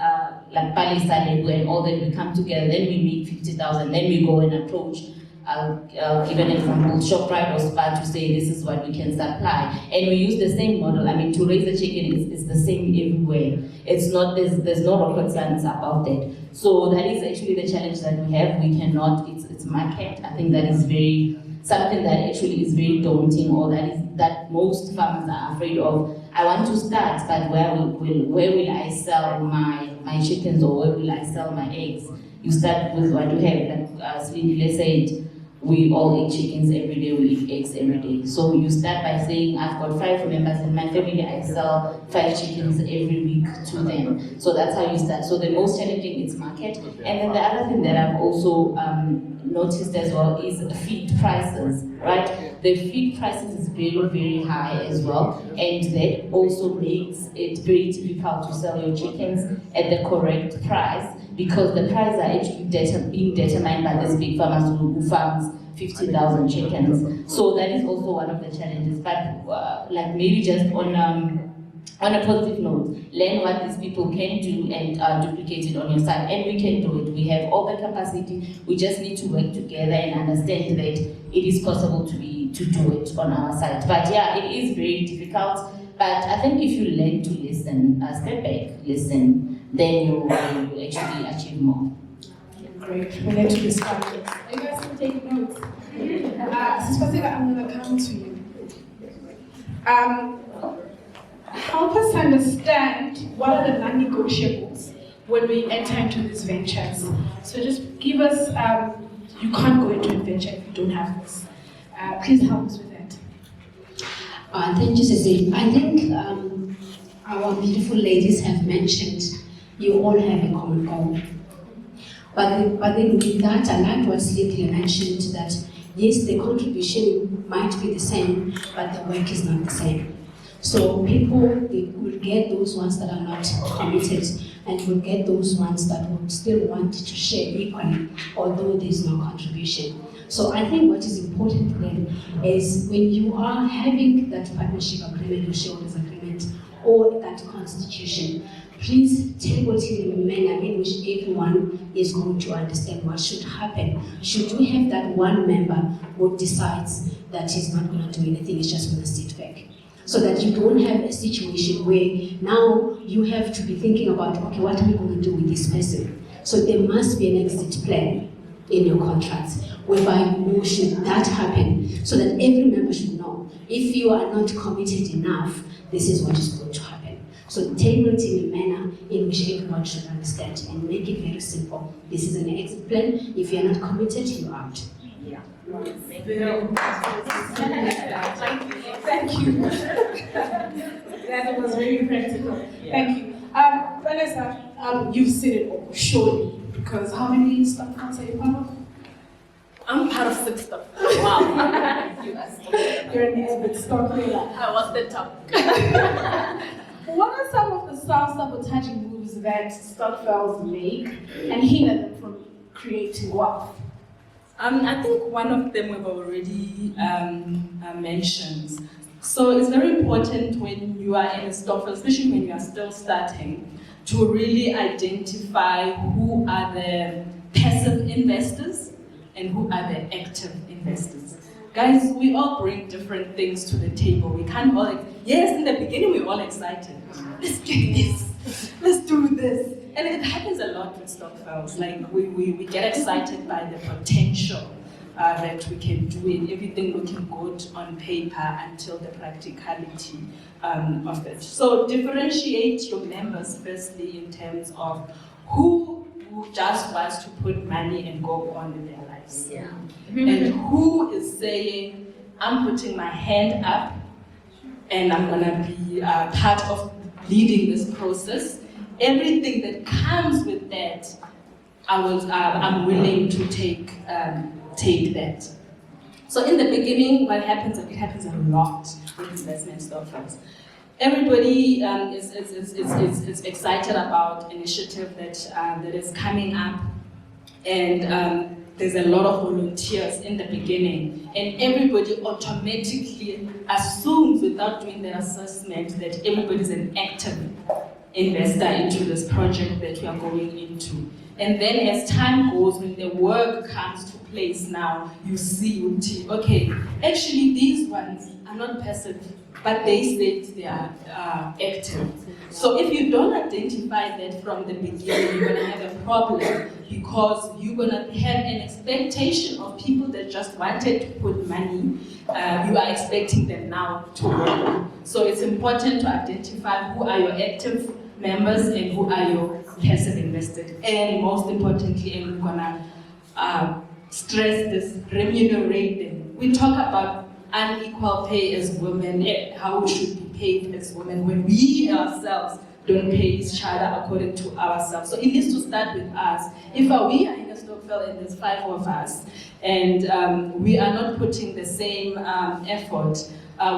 like Pali Salegu and all that, we come together, then we make 50,000, then we go and approach. I'll give an example, ShopRite or Spar to say this is what we can supply. And we use the same model. I mean, to raise a chicken is the same everywhere. It's not, there's no rocket science about that. So that is actually the challenge that we have. We cannot, it's market. I think that is something that actually is very daunting, or that most farmers are afraid of. I want to start, but where will I sell my chickens, or where will I sell my eggs? You start with what you have. Like Slindile said, we all eat chickens every day, we eat eggs every day. So you start by saying, I've got 5 members in my family, I sell 5 chickens every week to them. So that's how you start. So the most challenging is market. And then the other thing that I've also noticed as well is feed prices, right? The feed prices is very, very high as well. And that also makes it very difficult to sell your chickens at the correct price, because the price are actually being determined by these big farmers who farms 50,000 chickens. So that is also one of the challenges. But like maybe just on a positive note, learn what these people can do and duplicate it on your side. And we can do it. We have all the capacity. We just need to work together and understand that it is possible to do it on our side. But yeah, it is very difficult. But I think if you learn to listen, step back, listen, then you will actually achieve more. Great. We need to discuss this. You guys can take notes. Sister, I'm going to come to you. Help us understand what are the non-negotiables when we enter into these ventures. So just give us, you can't go into a venture if you don't have this. Please help us with that. Thank you, Ceci. I think our beautiful ladies have mentioned you all have a common goal. But then with that, I like what Slindile mentioned, that yes, the contribution might be the same, but the work is not the same. So people will get those ones that are not committed, and will get those ones that would still want to share equally, although there's no contribution. So I think what is important then is when you are having that partnership agreement or shareholders agreement or that constitution, please table it in a manner in which everyone is going to understand what should happen. Should we have that one member who decides that he's not going to do anything, he's just going to sit back? So that you don't have a situation where now you have to be thinking about, okay, what are we going to do with this person? So there must be an exit plan in your contracts, whereby you know should that happen, so that every member should know. if you are not committed enough, this is what is going to happen. So table it in a manner in which everyone should understand and make it very simple. This is an exit plan. If you're not committed, you're out. Yeah. Thank you. That was very practical. Thank you. Vanessa, you've seen it all, surely, because how many Stokvels are you part of? I'm part of 6 stuff. Wow. You're an expert Stokveler. I was the top. What are some of the self-sabotaging moves that Stokvels make and hinder them from creating wealth? I think one of them we've already mentioned. So it's very important when you are in a Stokvel, especially when you are still starting, to really identify who are the passive investors and who are the active investors. Guys, we all bring different things to the table. We can't all, yes, in the beginning we're all excited. Let's get this, let's do this. And it happens a lot with Stokvels. Like we get excited by the potential that we can do it, everything looking good on paper until the practicality of it. So differentiate your members firstly in terms of who just wants to put money and go on with their lives. Yeah. And who is saying, I'm putting my hand up and I'm gonna be part of leading this process. Everything that comes with that, I'm willing to take that. So in the beginning, what happens, it happens a lot with investment Stokvels. Everybody is excited about initiative that is coming up, and there's a lot of volunteers in the beginning, and everybody automatically assumes without doing the assessment that everybody's an active investor into this project that we are going into. And then as time goes, when the work comes to place now, you see, okay, actually these ones are not passive, but they said they are active. So if you don't identify that from the beginning, you're gonna have a problem, because you're gonna have an expectation of people that just wanted to put money. You are expecting them now to work. So it's important to identify who are your active members and who are your passive investors. And most importantly, and we're gonna stress this, remunerate them. We talk about unequal pay as women, how we should be paid as women when we ourselves don't pay each other according to ourselves. So it needs to start with us. If we are in a Stokvel and there's 5 of us, and we are not putting the same effort,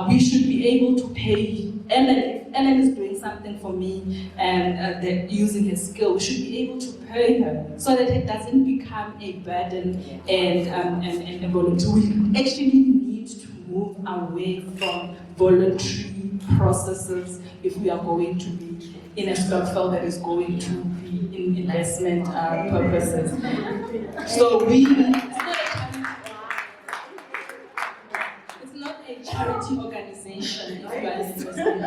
we should be able to pay Ellen. If Ellen is doing something for me and using his skill, we should be able to pay her so that it doesn't become a burden and a voluntary. We actually need to move away from voluntary processes if we are going to be in a Stokvel that is going to be in investment purposes. So it's not a charity organization if you are listening.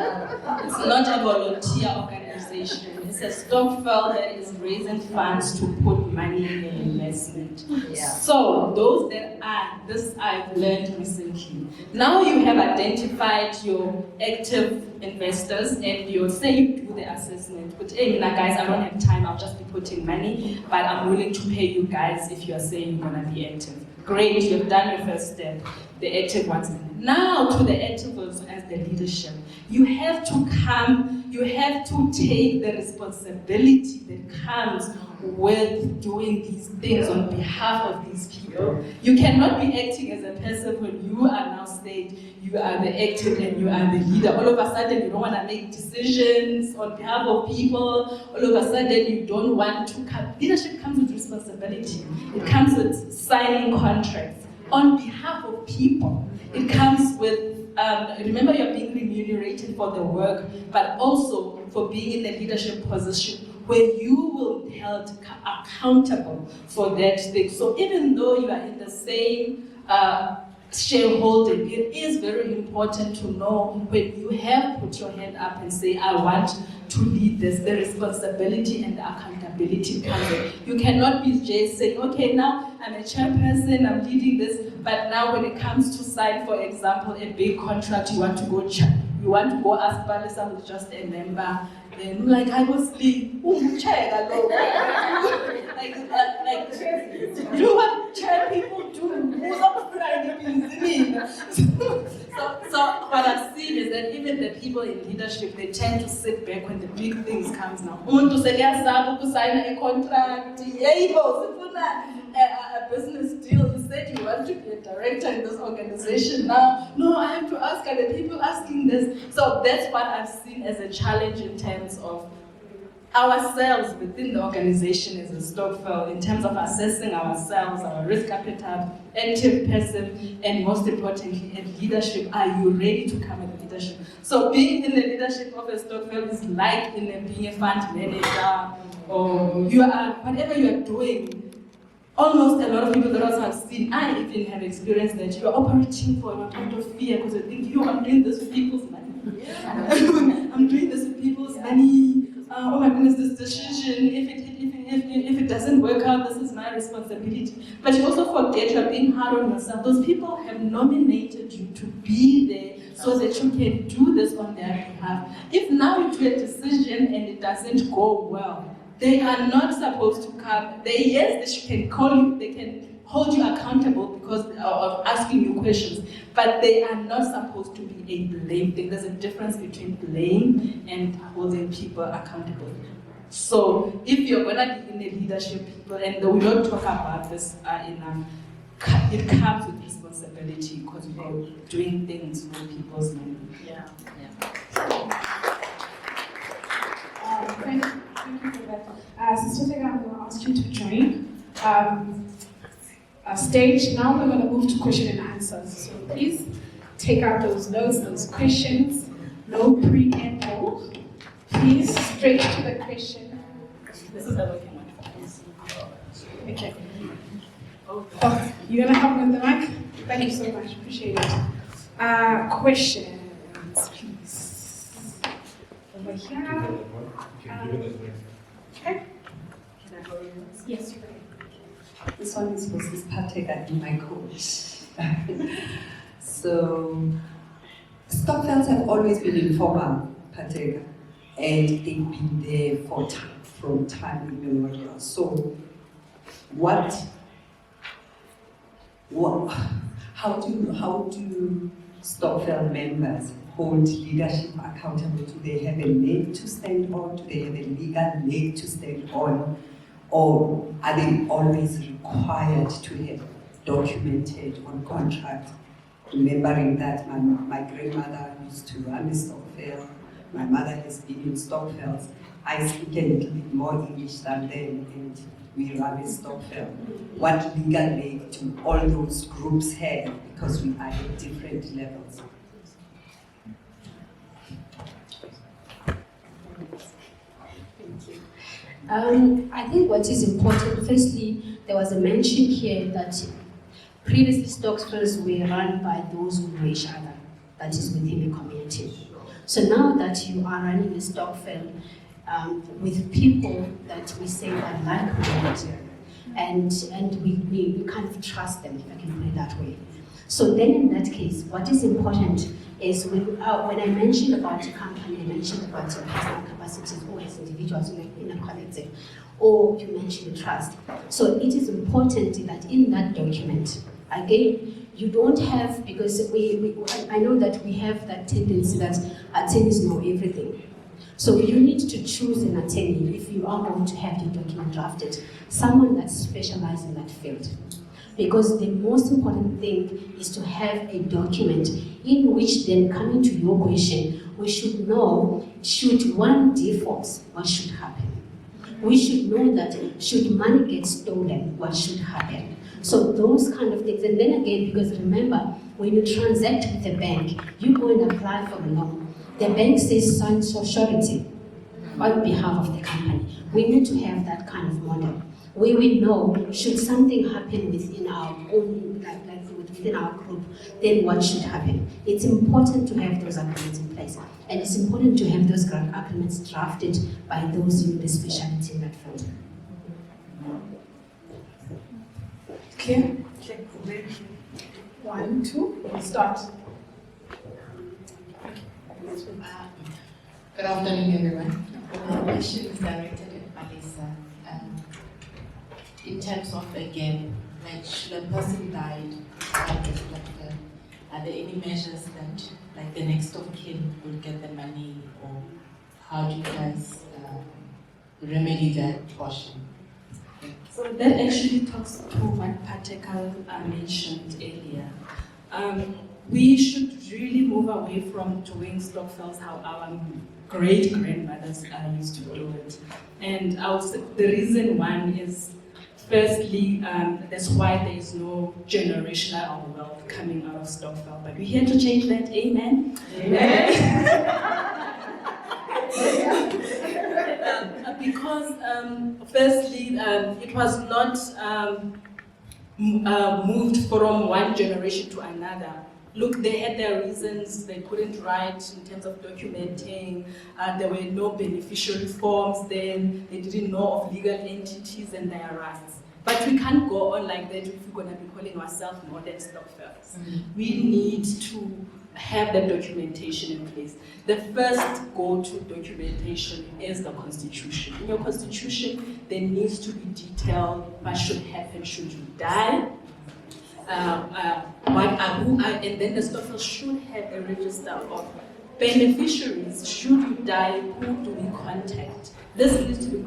It's not a volunteer organization. It's a Stokvel that is raising funds to put money in investment. Yeah. So those that are, this I've learned recently. Now you have identified your active investors and you say you do the assessment. But hey, guys, I don't have time, I'll just be putting money, but I'm willing to pay you guys if you are saying you're gonna be active. Great, you've done your first step, the active ones. Now to the active ones as the leadership. You have to take the responsibility that comes with doing these things on behalf of these people. You cannot be acting as a person when you are now saying you are the active and you are the leader. All of a sudden you don't want to make decisions on behalf of people. All of a sudden you don't want to come. Leadership comes with responsibility. It comes with signing contracts on behalf of people. It comes with remember, you're being remunerated for the work, but also for being in the leadership position where you will be held accountable for that thing. So even though you are in the same shareholding, it is very important to know when you have put your hand up and say, I want to lead this, the responsibility and the accountability comes in. You cannot be just saying, okay, now I'm a chairperson, I'm leading this, but now when it comes to sign, for example, a big contract, you want to go ask Balisa, who's just a member, then like I was like, do what chair people do. So what I've seen is that even the people in leadership, they tend to sit back when the big things comes now. Umuntu sekuyazama ukusayina a contract, a business deal. You said you want to be a director in this organization now. No, I have to ask, are the people asking this? So that's what I've seen as a challenge in terms of ourselves within the organization as a Stokvel, in terms of assessing ourselves, our risk appetite, active, passive, and most importantly, in leadership. Are you ready to come in leadership? So being in the leadership of a Stokvel is like being a fund manager, or you are, whatever you are doing. Almost a lot of people that also have seen, I even have experienced that you are operating from a point of fear because you think, I'm doing this with people's money. Yeah. I'm doing this with people's money. Oh my goodness, this decision, if it doesn't work out, this is my responsibility. But you also forget you're being hard on yourself. Those people have nominated you to be there so that you can do this on their behalf. If now you do a decision and it doesn't go well, they are not supposed to come. They can call you, they can hold you accountable because of asking you questions, but they are not supposed to be a blame thing. There's a difference between blame and holding people accountable. So if you're gonna be in a leadership, people, and we don't talk about this enough, it comes with responsibility because you're doing things for people's money. Yeah. Thank you for that. Sister Tega, I'm going to ask you to join stage. Now we're going to move to question and answers. So please take out those notes, those questions. No preamble. Please straight to the question. This is a looking one. Okay. Oh, you're going to help me with the mic? Thank you so much. Appreciate it. Questions, please. Over here. Okay. Yes, you can. This one is for Ms. Patek and my coach. So, Stokvels have always been informal, Patek, and they've been there from time immemorial. So, how do Stokvel members hold leadership accountable? Do they have a leg to stand on? Do they have a legal leg to stand on? Or are they always required to have documented on contract? Remembering that my grandmother used to run a Stokvel, my mother has been in Stokvels. I speak a little bit more English than them, and we run a Stokvel. What legal leg do all those groups have? Because we are at different levels. I think what is important, firstly, there was a mention here that previously Stokvels were run by those who know each other, that is within the community. So now that you are running a Stokvel with people that we say are like-minded, and we kind of trust them, if I can put it that way. So then in that case, what is important is when I mentioned about a company, I mentioned about personal capacities or as individuals in a collective, or you mentioned trust. So it is important that in that document, again, you don't have, because I know that we have that tendency that attorneys know everything. So you need to choose an attorney if you are going to have your document drafted, someone that specializes in that field. Because the most important thing is to have a document in which, then coming to your question, we should know, should one default, what should happen? We should know that should money get stolen, what should happen? So those kind of things. And then again, because remember, when you transact with a bank, you go and apply for a loan. The bank says sign surety on behalf of the company. We need to have that kind of model. We will know, should something happen within our own, like with within our group, then what should happen? It's important to have those agreements in place, and it's important to have those agreements drafted by those with the specialty in that field. Clear? One, two, start. Good afternoon, everyone. My question is directed at Melissa. In terms of, again, like, should a person die without the Stokvel, are there any measures that, like, the next of kin will get the money, or how do you guys remedy that portion? So that actually talks to what Patekal mentioned earlier. We should really move away from doing Stokvels how our great-grandmothers used to do it. And I would say the reason one is, firstly, that's why there is no generational wealth coming out of Stokvel. But we're here to change that, amen? Because firstly, it was not moved from one generation to another. Look, they had their reasons. They couldn't write in terms of documenting. There were no beneficiary forms then. They didn't know of legal entities and their rights. But we can't go on like that if we're going to be calling ourselves modern Stokvels. We need to have the documentation in place. The first go-to documentation is the Constitution. In your Constitution, there needs to be detailed what should happen should you die, and then the Stokvel should have a register of beneficiaries. Should you die, who do we contact? This needs to be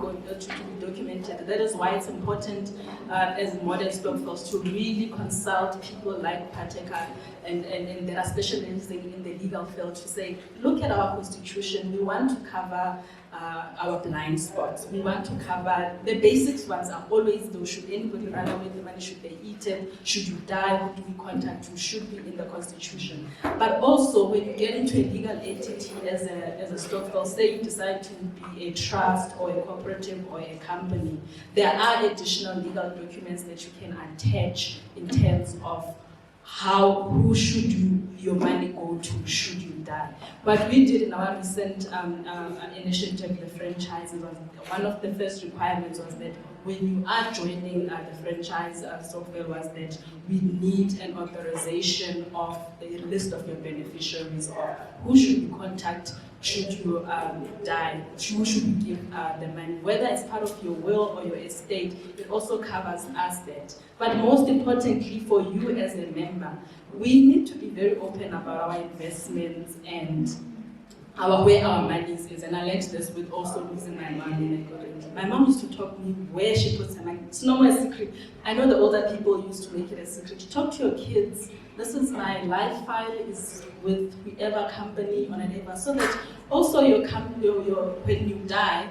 documented. That is why it's important as modern Stokvels to really consult people like Pateka and there are specialists in the legal field to say, look at our constitution. We want to cover our blind spots. We want to cover the basics ones are always those. Should anybody run away with the money? Should they eat it? Should you die? Who do we contact? Who should be in the constitution? But also when you get into a legal entity as a Stokvel, say you decide to be a trust or a cooperative or a company, there are additional legal documents that you can attach in terms of who should your money go to should you die. What we did in our recent initiative, the franchises, one of the first requirements was that when you are joining the franchise software was that we need an authorization of the list of your beneficiaries or who should you contact should you die, who should you give the money, whether it's part of your will or your estate. It also covers us that. But most importantly for you as a member, we need to be very open about our investments and where our money is. And I learned this with also losing my mom in a good. My mom used to talk me where she puts her money. It's no more a secret. I know the older people used to make it a secret. You talk to your kids. This is my life file is with whoever company or whatever, so that also your company, when you die,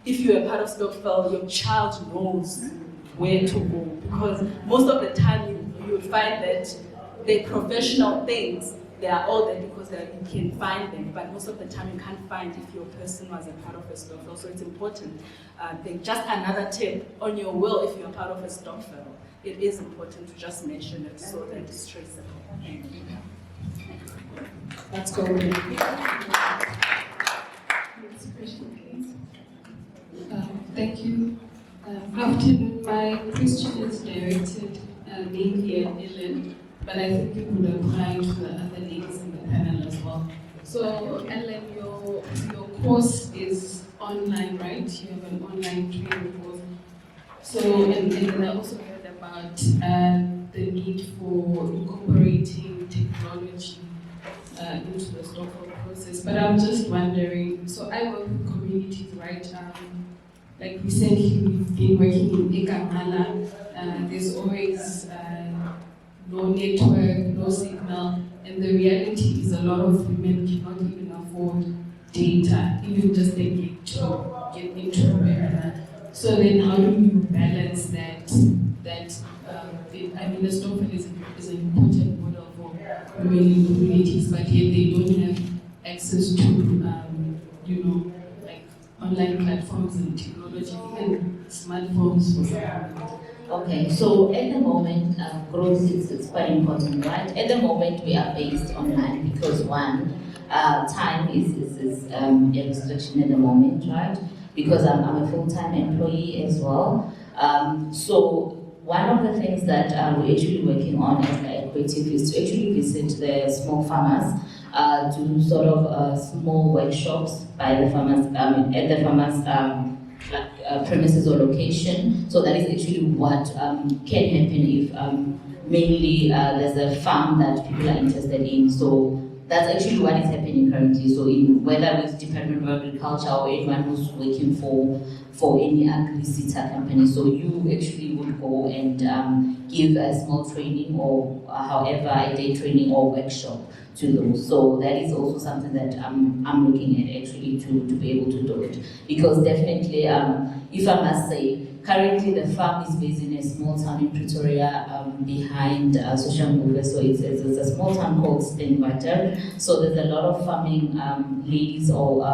if you're a part of Stokvel, your child knows where to go. Because most of the time you will find that the professional things, they are all there because you can find them, but most of the time you can't find if your person was a part of a Stokvel. So it's important. Just another tip on your will, if you're part of a Stokvel, it is important to just mention it so that it's traceable. Let's go. Next question, please. Thank you. Afternoon. My question is directed mainly at Ellen, but I think it would apply to the other ladies in the panel as well. So, Ellen, your course is online, right? You have an online training course. So, and then I also heard about the need for incorporating technology into the Stokvel process. But I'm just wondering, so I work with communities, right? Like recently, we've been working in Ekamala. There's always no network, no signal, and the reality is a lot of women cannot even afford data, even just a gig to get into a webinar. So then how do you balance that the Stokvel is an important model for women in communities, but yet they don't have access to, like online platforms and technology, even smartphones for some. Okay, so at the moment, growth is quite important, right? At the moment, we are based online because one, time is a restriction at the moment, right? Because I'm a full-time employee as well. So one of the things that we're actually working on as the Equative is to actually visit the small farmers, do sort of small workshops by the farmers, at the farmers premises or location. So that is actually what can happen if mainly there's a farm that people are interested in. So that's actually what is happening currently. So in whether with Department of Agriculture or anyone who's working for any agri-SETA company, so you actually would go and give a small training or however a day training or workshop to those. So that is also something that I'm looking at actually to be able to do it. Because definitely, if I must say, currently the farm is based in a small town in Pretoria behind Stokvels. So it's a small town called Stokvel. So there's a lot of farming ladies or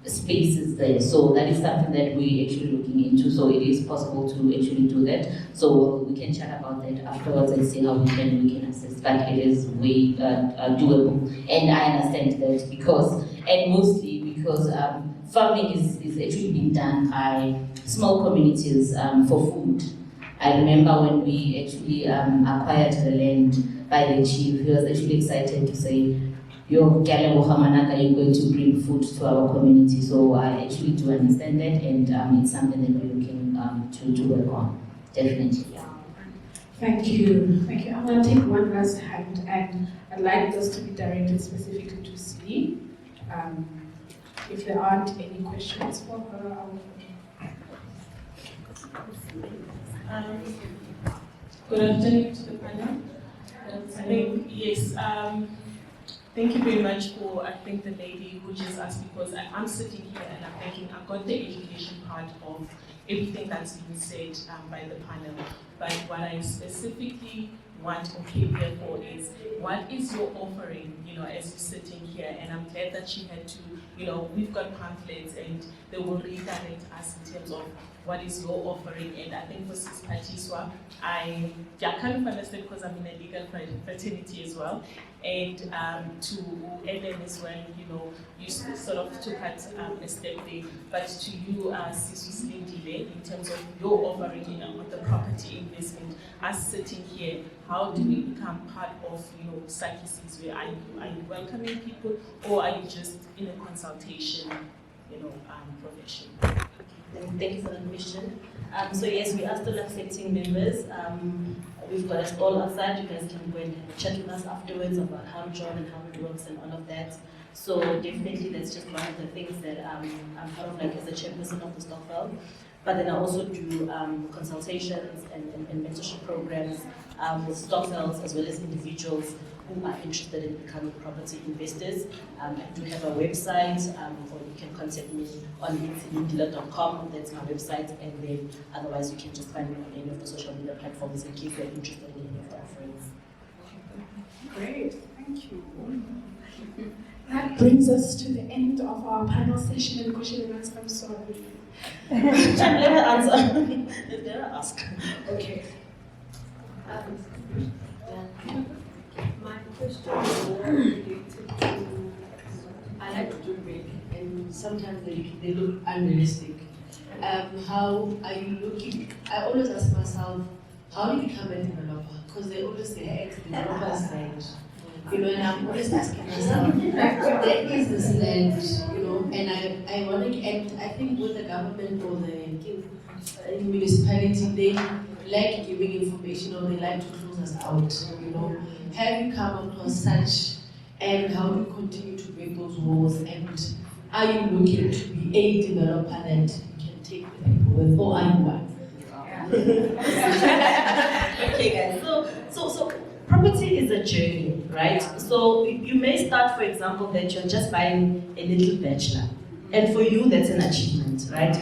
spaces there. So that is something that we're actually looking into. So it is possible to actually do that. So we can chat about that afterwards and see how we can assist. But it is way doable. And I understand that because, and mostly because farming is actually being done by small communities for food. I remember when we actually acquired the land by the chief, he was actually excited to say, you're going to bring food to our community. So I actually do understand that, and it's something that we're looking to work on, definitely. Yeah. Thank you. Thank you. I'm going to take one last hand, and I'd like this to be directed specifically to Celine. If there aren't any questions for her, Good afternoon to the panel. I think, yes, thank you very much for, I think, the lady who just asked, because I'm sitting here and I'm thinking I've got the education part of everything that's been said by the panel. But what I specifically want or came here for is, what is your offering, as you're sitting here? And I'm glad that she had to, we've got pamphlets and they will redirect us in terms of what is your offering. And I think for Sis Patiswa, I kind of understand because I'm in a legal fraternity as well. And to Ellen as well, you sort of took a step there. But to you, Sis Lindile, in terms of your offering on the property investment, us sitting here, how do we become part of, Saki Sizwe? Are you welcoming people, or are you just in a consultation, profession? Thank you for the question. So yes, we are still accepting members. We've got a stall outside. You guys can go and chat with us afterwards about how to join and how it works and all of that. So definitely that's just one of the things that I'm part of, like as a chairperson of the Stokvel. But then I also do consultations and mentorship programs with Stokvels as well as individuals who are interested in becoming property investors. I do have a website, or you can contact me on lindsayindila.com. That's my website, and then otherwise you can just find me on any of the social media platforms in case you're interested in any of the offerings. Great, thank you. That brings us to the end of our panel session and question and answer. I'm sorry. Let her answer. Let her ask. Okay. My question is more related to, I like to do big, and sometimes they look unrealistic. How are you looking? I always ask myself, how do you become a developer? Because they always say, hey, developer side. And I'm always asking myself, there is this land, and I want to, and I think with the government or the municipality, they like giving information or they like to close us out, Have you come across such, and how do you continue to break those walls, and are you looking to be a developer that you can take the people with, or are you one? Okay, guys. So property is a journey, right? So you may start, for example, that you're just buying a little bachelor, and for you that's an achievement, right?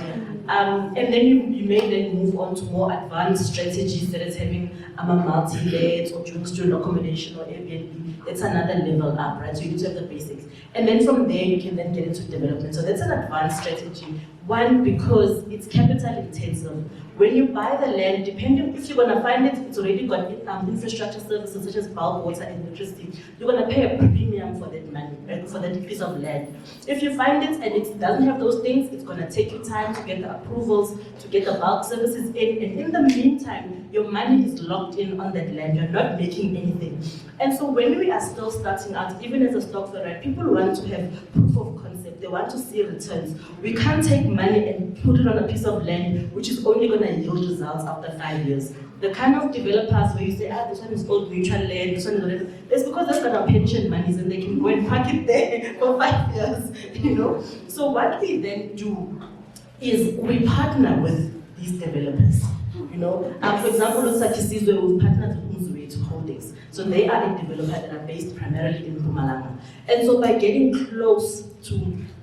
And then you may then move on to more advanced strategies, that is having a multi-let or dual student accommodation or Airbnb. That's another level up, right? So you need to have the basics. And then from there, you can then get into development. So that's an advanced strategy One, because it's capital intensive. When you buy the land, depending if you're gonna find it's already got infrastructure services such as bulk water and electricity, you're gonna pay a premium for that money, for that piece of land. If you find it and it doesn't have those things, it's gonna take you time to get the approvals, to get the bulk services in, and in the meantime, your money is locked in on that land. You're not making anything. And so when we are still starting out, even as a Stokvel, right, people want to have proof of concept. They want to see returns. We can't take money and put it on a piece of land which is only going to yield results after 5 years. The kind of developers where you say, this one is called mutual land, this one is whatever, it's because they've got pension monies and they can go and park it there for 5 years, you know. So what we then do is we partner with these developers. You know, for example, with Sakisizwe, we've partnered with Umzwethu Holdings. So they are a developer that are based primarily in Mpumalanga. And so by getting close to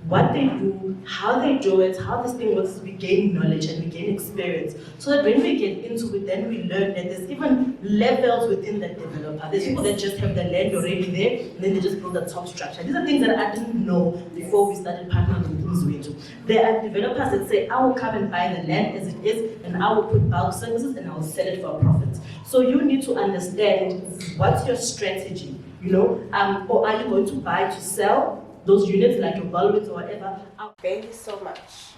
what they do, how they do it, how this thing works, we gain knowledge and we gain experience. So that when we get into it, then we learn that there's even levels within that developer. There's people that just have the land already there, and then they just build a top structure. These are things that I didn't know before we started partnering with Umzwethu. There are developers that say, I will come and buy the land as it is, and I will put bulk services and I will sell it for a profit. So you need to understand what's your strategy, you know, or are you going to buy to sell those units like your Balwits or whatever? Thank you so much.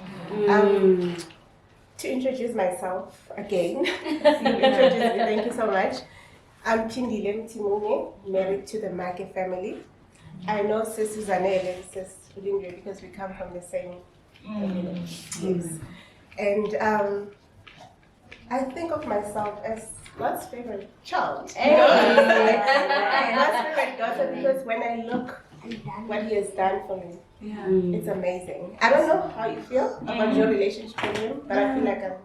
To introduce myself again, thank you so much. I'm Chindile Mtimunye, married to the Make family. I know Sis Zanele and Sis Ulindwe because we come from the same family. Yes. And I think of myself as God's favorite child. Hey. God's favorite daughter, because when I look what he has done for me, it's amazing. I don't know how you feel about your relationship with him, but I feel like I'm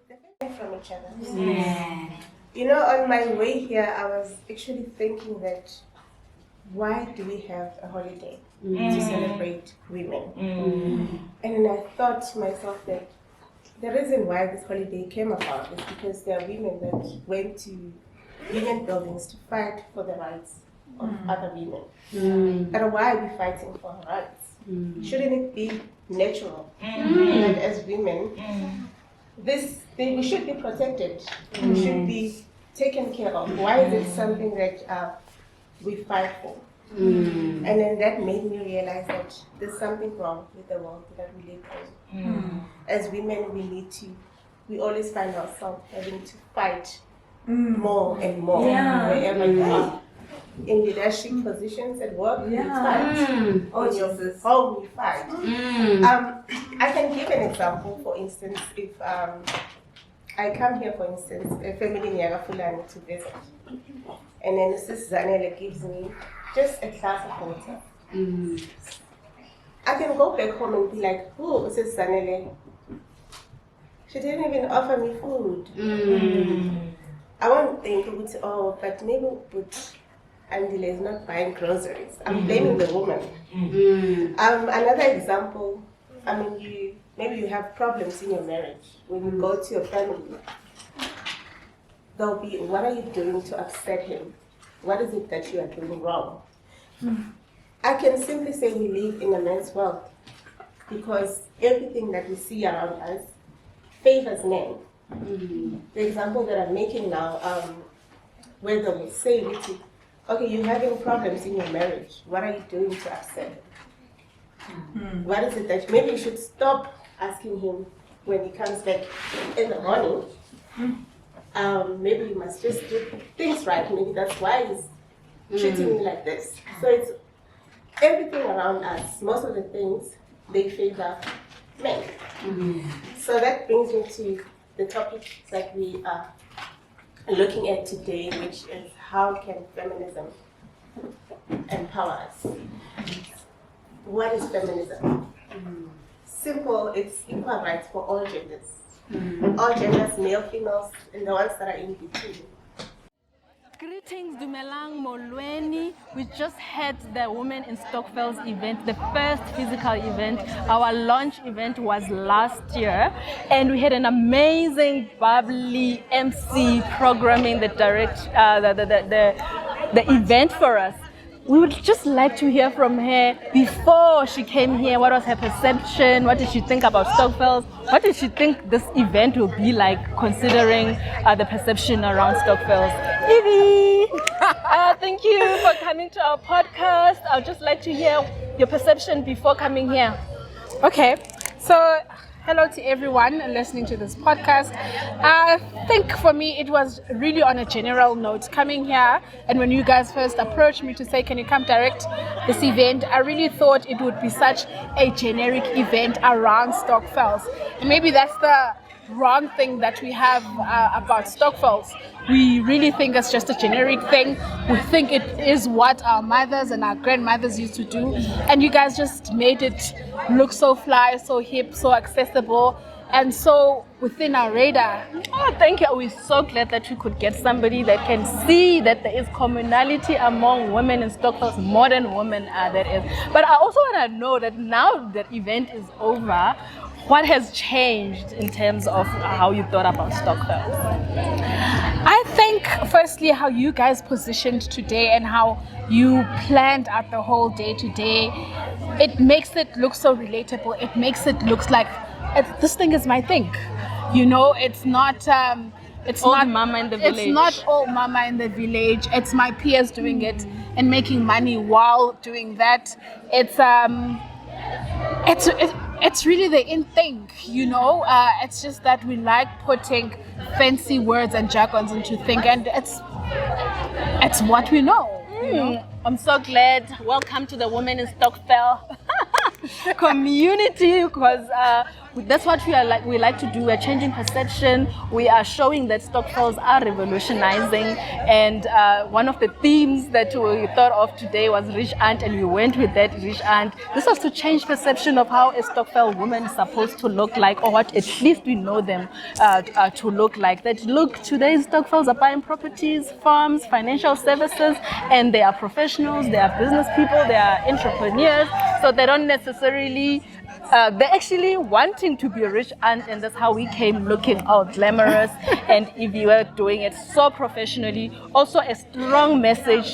different from each other. Yeah. You know, on my way here, I was actually thinking that why do we have a holiday to celebrate women? And then I thought to myself that the reason why this holiday came about is because there are women that went to women buildings to fight for the rights of other women. But why are we fighting for our rights? Shouldn't it be natural that as women, we should be protected, we should be taken care of? Why is it something that we fight for? And then that made me realize that there's something wrong with the world that we live in. As women, we always find ourselves having to fight more and more wherever we are. In leadership positions at work, we fight. In your home, we fight. I can give an example. For instance, if I come here, for instance, a family in Fulani to visit, and then Sis Zanele gives me just a glass of water. I can go back home and be like, oh, Sis Zanele, she didn't even offer me food. I won't think, oh, but maybe Andile is not buying groceries. I'm blaming the woman. Another example, I mean, maybe you have problems in your marriage. When you go to your family, they'll be, what are you doing to upset him? What is it that you are doing wrong? I can simply say we live in a man's world because everything that we see around us favors men. The example that I'm making now, where they will say, okay, you're having problems in your marriage. What are you doing to upset him? What is it that maybe you should stop asking him when he comes back in the morning? Maybe you must just do things right. Maybe that's why he's treating me like this. So it's everything around us. Most of the things, they favor men. So that brings me to the topic that we are looking at today, which is how can feminism empower us? What is feminism? Simple, it's equal rights for all genders. All genders, male, females, and the ones that are in between. Greetings, Dumelang Molweni. We just had the Women in Stokvels event, the first physical event. Our launch event was last year, and we had an amazing, bubbly MC programming the event for us. we would just like to hear from her before she came here. What was her perception? What did she think about Stokvels? What did she think this event will be like, considering the perception around Stokvels? Evie, thank you for coming to our podcast. I would just like to hear your perception before coming here. Okay, so hello to everyone listening to this podcast. I think for me it was really on a general note coming here, and when you guys first approached me to say, can you come direct this event, I really thought it would be such a generic event around Stokvels. And maybe that's the wrong thing that we have about Stokvels. We really think it's just a generic thing. We think it is what our mothers and our grandmothers used to do, and you guys just made it look so fly, so hip, so accessible, and so within our radar. Oh, thank you. We're so glad that we could get somebody that can see that there is commonality among women in Stokvels, more than women that is. But I also want to know that now that event is over, what has changed in terms of how you thought about Stokvels? I think, firstly, how you guys positioned today and how you planned out the whole day today, it makes it look so relatable. It makes it look like this thing is my thing. You know, it's not Old mama in the village. It's not old mama in the village. It's my peers doing it and making money while doing that. It's really the in thing, you know. It's just that we like putting fancy words and jargons into thing, and it's what we know. You know? I'm so glad. Welcome to the Women in Stokvel community, because that's what we like to do. We're changing perception. We are showing that Stokvels are revolutionizing, and one of the themes that we thought of today was rich aunt, and we went with that rich aunt. This was to change perception of how a Stokvel woman is supposed to look like, or what at least we know them to look like. That look, today's Stokvels are buying properties, farms, financial services, and they are professionals, they are business people, they are entrepreneurs, so they don't necessarily they're actually wanting to be a rich aunt, and that's how we came, looking all glamorous. And if you were doing it so professionally, also a strong message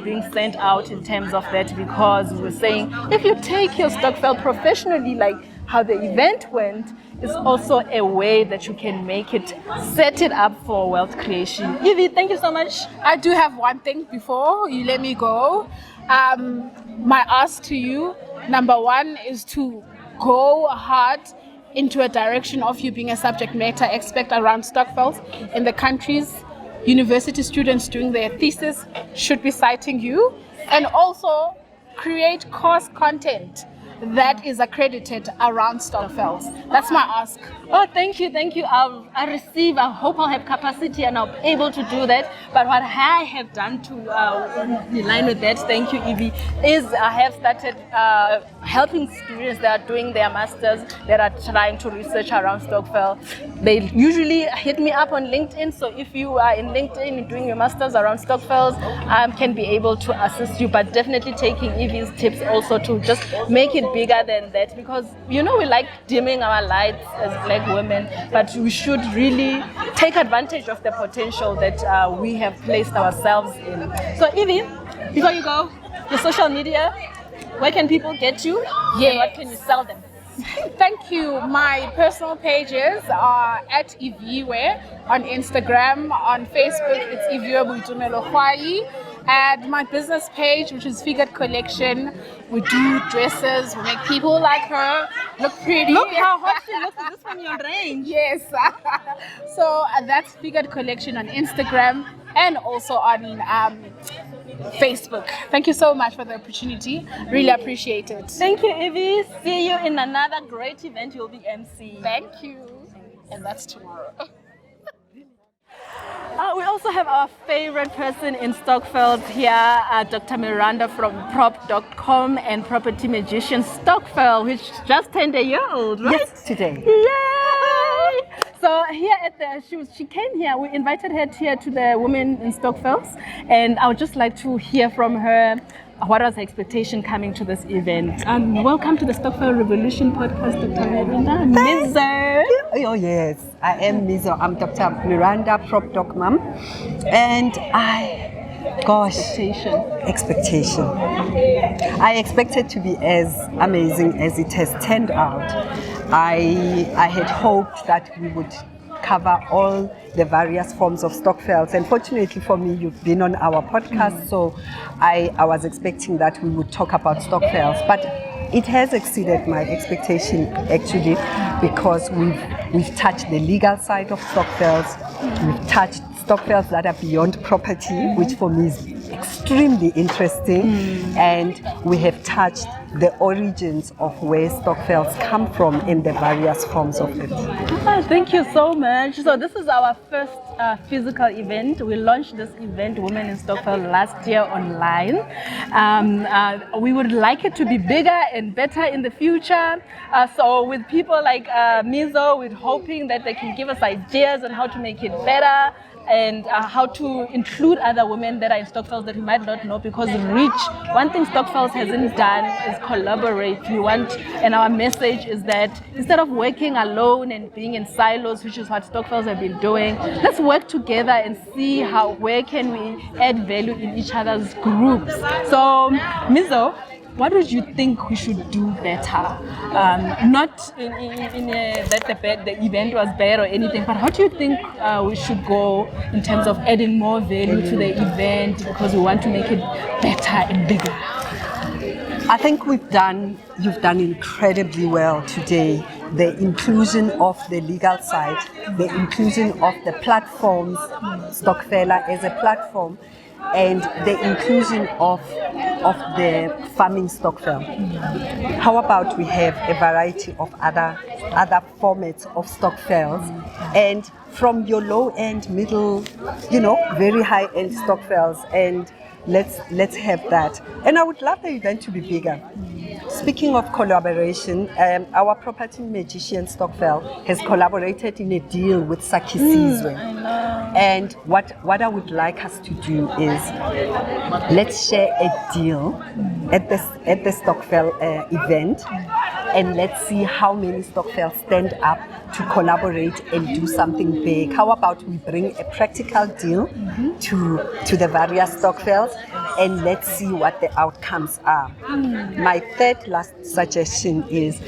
being sent out in terms of that, because we were saying if you take your Stokvel professionally, like how the event went, is also a way that you can make it, set it up for wealth creation. Evie, thank you so much. I do have one thing before you let me go. My ask to you, number one, is to go hard into a direction of you being a subject matter expert around Stokvels in the countries. University students doing their thesis should be citing you, and also create course content that is accredited around Stokvels. That's my ask. Oh, thank you. I hope I'll have capacity and I'll be able to do that. But what I have done to in line with that, thank you, Evie, is I have started helping students that are doing their masters, that are trying to research around Stokvel. They usually hit me up on LinkedIn. So if you are in LinkedIn and doing your masters around Stokvels, I can be able to assist you. But definitely taking Evie's tips also to just make it bigger than that, because you know we like dimming our lights as Black women, but we should really take advantage of the potential that we have placed ourselves in. So Evie, before you go, your social media, where can people get you? Yeah. And what can you sell them? Thank you. My personal pages are at Iviwe on Instagram. On Facebook, it's Iviwe Buitumelo Khwai. And my business page, which is Figured Collection, we do dresses, we make people like her look pretty. Look how hot she looks. Is this from your range? Yes. So that's Figured Collection on Instagram and also on Facebook. Thank you so much for the opportunity. Really appreciate it. Thank you, Evie. See you in another great event you'll be MC. Thank you. And that's tomorrow. We also have our favorite person in Stokvels here, Dr. Miranda from prop.com and property magician Stokvel, which just turned a year old, right? Yes, today. Yay! So here at she came here, we invited her here to the Women in Stokvels, and I would just like to hear from her. What was her expectation coming to this event? Welcome to the Stokvel Revolution podcast, Dr. Miranda. Mizo. Oh yes, I am Mizo. I'm Dr. Miranda, prop doc mom, and I Gosh, expectation. I expected to be as amazing as it has turned out. I had hoped that we would cover all the various forms of Stokvels. And fortunately for me, you've been on our podcast, so I was expecting that we would talk about Stokvels. But it has exceeded my expectation, actually, because we've touched the legal side of Stokvels. We've touched Stokvels that are beyond property, which for me is extremely interesting. And we have touched the origins of where Stokvels come from in the various forms of it. Thank you so much. So this is our first physical event. We launched this event, Women in Stokvel, last year online. We would like it to be bigger and better in the future. So with people like Mizo, we're hoping that they can give us ideas on how to make it better, and how to include other women that are in Stokvels that we might not know, because one thing Stokvels hasn't done is collaborate. And our message is that instead of working alone and being in silos, which is what Stokvels have been doing, let's work together and see where can we add value in each other's groups. So, Mizo, what would you think we should do better? Not that the event was bad or anything, but how do you think we should go in terms of adding more value to the event, because we want to make it better and bigger? I think you've done incredibly well today. The inclusion of the legal side, the inclusion of the platforms, Stokvela as a platform, and the inclusion of the farming Stokvel. How about we have a variety of other formats of Stokvels, and from your low end, middle, very high end Stokvels, and let's have that. And I would love the event to be bigger. Speaking of collaboration, our property magician Stokvel has collaborated in a deal with Saki Sizwe. And what I would like us to do is, let's share a deal at the Stokvel event, and let's see how many Stokvels stand up to collaborate and do something big. How about we bring a practical deal to the various Stokvels, and let's see what the outcomes are. My third last suggestion is,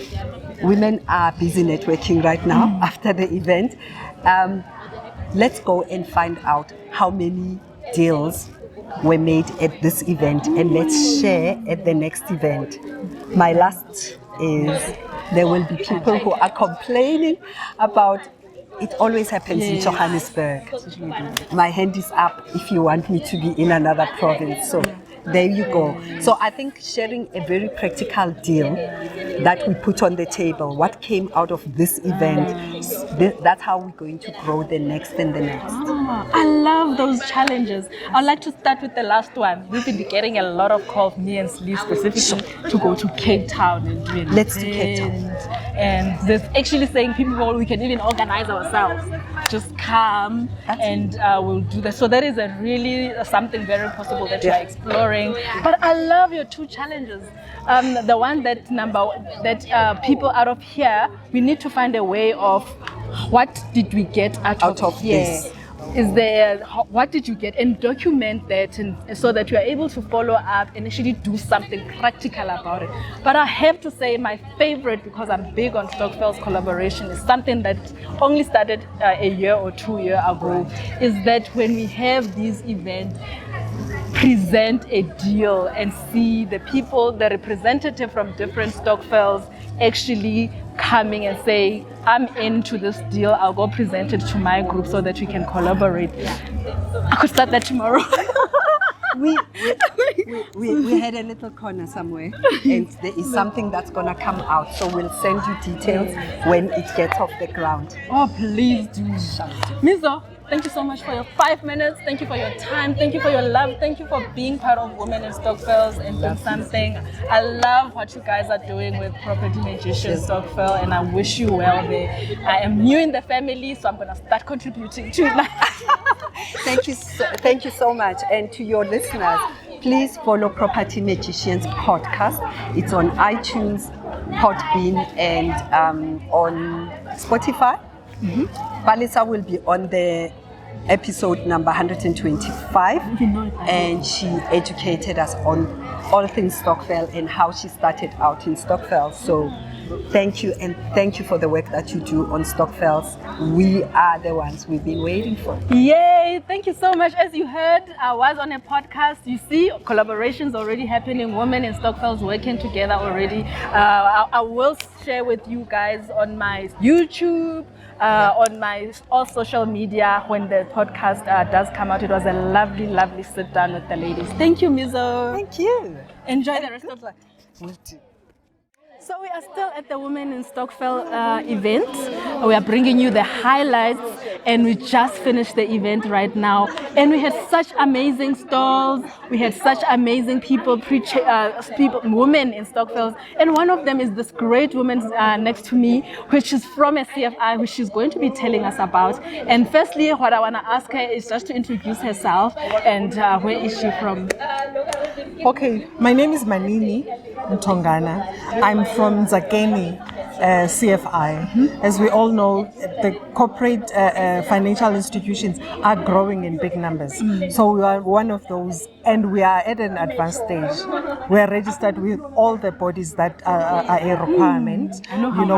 women are busy networking right now after the event. Let's go and find out how many deals were made at this event, and let's share at the next event. My last is, there will be people who are complaining about it always happens in Johannesburg. My hand is up if you want me to be in another province. So there you go. So I think sharing a very practical deal that we put on the table, what came out of this event, that's how we're going to grow the next and the next. I love those challenges. I'd like to start with the last one. We've been getting a lot of calls, me and Slee specifically, to go to Cape Town and do it. Let's do Cape Town. And there's actually saying people, we can even organize ourselves. Just come and we'll do that. So that is really something very possible that you are exploring. But I love your two challenges. The one that people out of here, we need to find a way of, what did we get out of here? This? What did you get, and document that, and so that you are able to follow up and actually do something practical about it. But I have to say, my favorite, because I'm big on Stokvels collaboration, is something that only started a year or 2 years ago, is that when we have these events, present a deal and see the people, the representative from different Stokvels actually coming and say, I'm into this deal, I'll go present it to my group so that we can collaborate. I could start that tomorrow. We had a little corner somewhere, and there is something that's going to come out, so we'll send you details when it gets off the ground. Oh, please do. Mizo, thank you so much for your 5 minutes. Thank you for your time. Thank you for your love. Thank you for being part of Women in Stokvels and doing something. I love what you guys are doing with Property Magician Stokvel, and I wish you well there. I am new in the family, so I'm going to start contributing to it. Thank you so much. And to your listeners, please follow Property Magicians podcast. It's on iTunes, Podbean, and on Spotify. Balisa will be on the episode number 125, and she educated us on all things Stokvel and how she started out in Stokvel. So thank you, and thank you for the work that you do on Stokvels. We are the ones we've been waiting for. Yay! Thank you so much. As you heard, I was on a podcast. You see, collaborations already happening. Women in Stokvels working together already. I will share with you guys on my YouTube, on my all social media when the podcast does come out. It was a lovely, lovely sit down with the ladies. Thank you, Mizo. Thank you. Enjoy the rest of the. So we are still at the Women in Stokvel event. We are bringing you the highlights, and we just finished the event right now. And we had such amazing stalls. We had such amazing people, women in Stokvels. And one of them is this great woman next to me, which is from a CFI, which she's going to be telling us about. And firstly, what I want to ask her is just to introduce herself and where is she from? Okay, my name is Manini Ntongana. I'm from Zakeni CFI. As we all know, the corporate financial institutions are growing in big numbers. So we are one of those, and we are at an advanced stage. We are registered with all the bodies that are a requirement.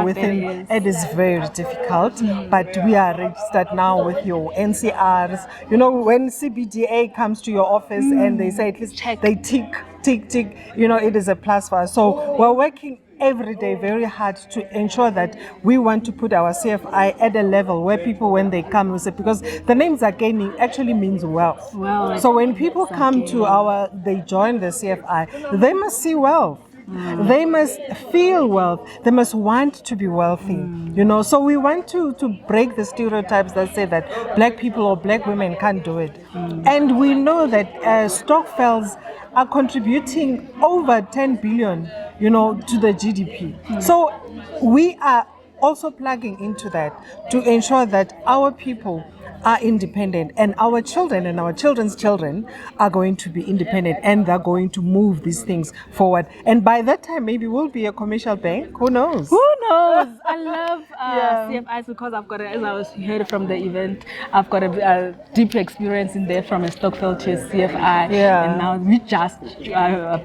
Within it is very difficult, but we are registered now with your NCRs. When CBDA comes to your office and they say at least they tick, it is a plus for us. So we're working every day very hard to ensure that we want to put our CFI at a level where people, when they come, will say, because the name Zakeni actually means wealth. So when people come to they join the CFI, they must see wealth. They must feel wealth. They must want to be wealthy. So we want to break the stereotypes that say that black people or black women can't do it. And we know that Stokvels are contributing over 10 billion, to the GDP. So we are also plugging into that to ensure that our people are independent, and our children and our children's children are going to be independent, and they're going to move these things forward. And by that time, maybe we'll be a commercial bank. Who knows? Who knows? I love CFIs because I've got, as I was heard from the event, I've got a deep experience in there from a Stokvel to a CFI. And now we just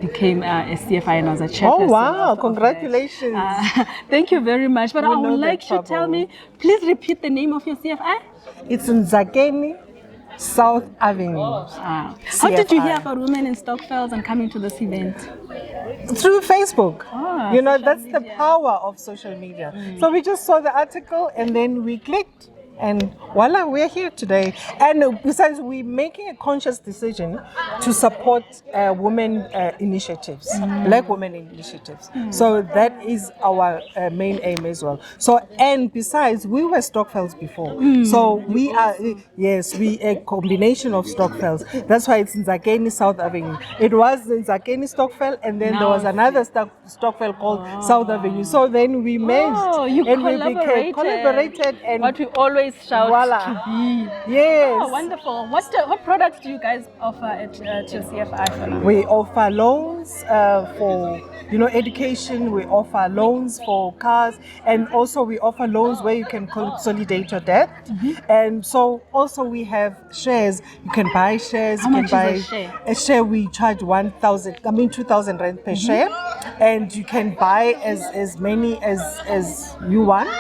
became a CFI, and I was a chairperson. Oh, wow. Congratulations. Thank you very much. But I would like you to tell me, please repeat the name of your CFI. It's in Zakeni, South Avenue. How did you hear about Women in Stokvels and coming to this event? Through Facebook. That's the power of social media. So we just saw the article and then we clicked. And voila, we're here today. And besides, we're making a conscious decision to support women initiatives, black women initiatives. So that is our main aim as well. So, and besides, we were Stokvels before. So we are, we a combination of Stokvels. That's why it's in Zakeni South Avenue. It was in Zakeni Stokvel, and then there was another Stokvel called South Avenue. So then we merged and we collaborated. And what we always shout to be. Yes. Oh, wonderful. What products do you guys offer at your CFI? We offer loans for education. We offer loans for cars, and also we offer loans where you can consolidate your debt. And so also we have shares. You can buy shares. How much is a share? We charge 2,000 rand per share, and you can buy as many as you want.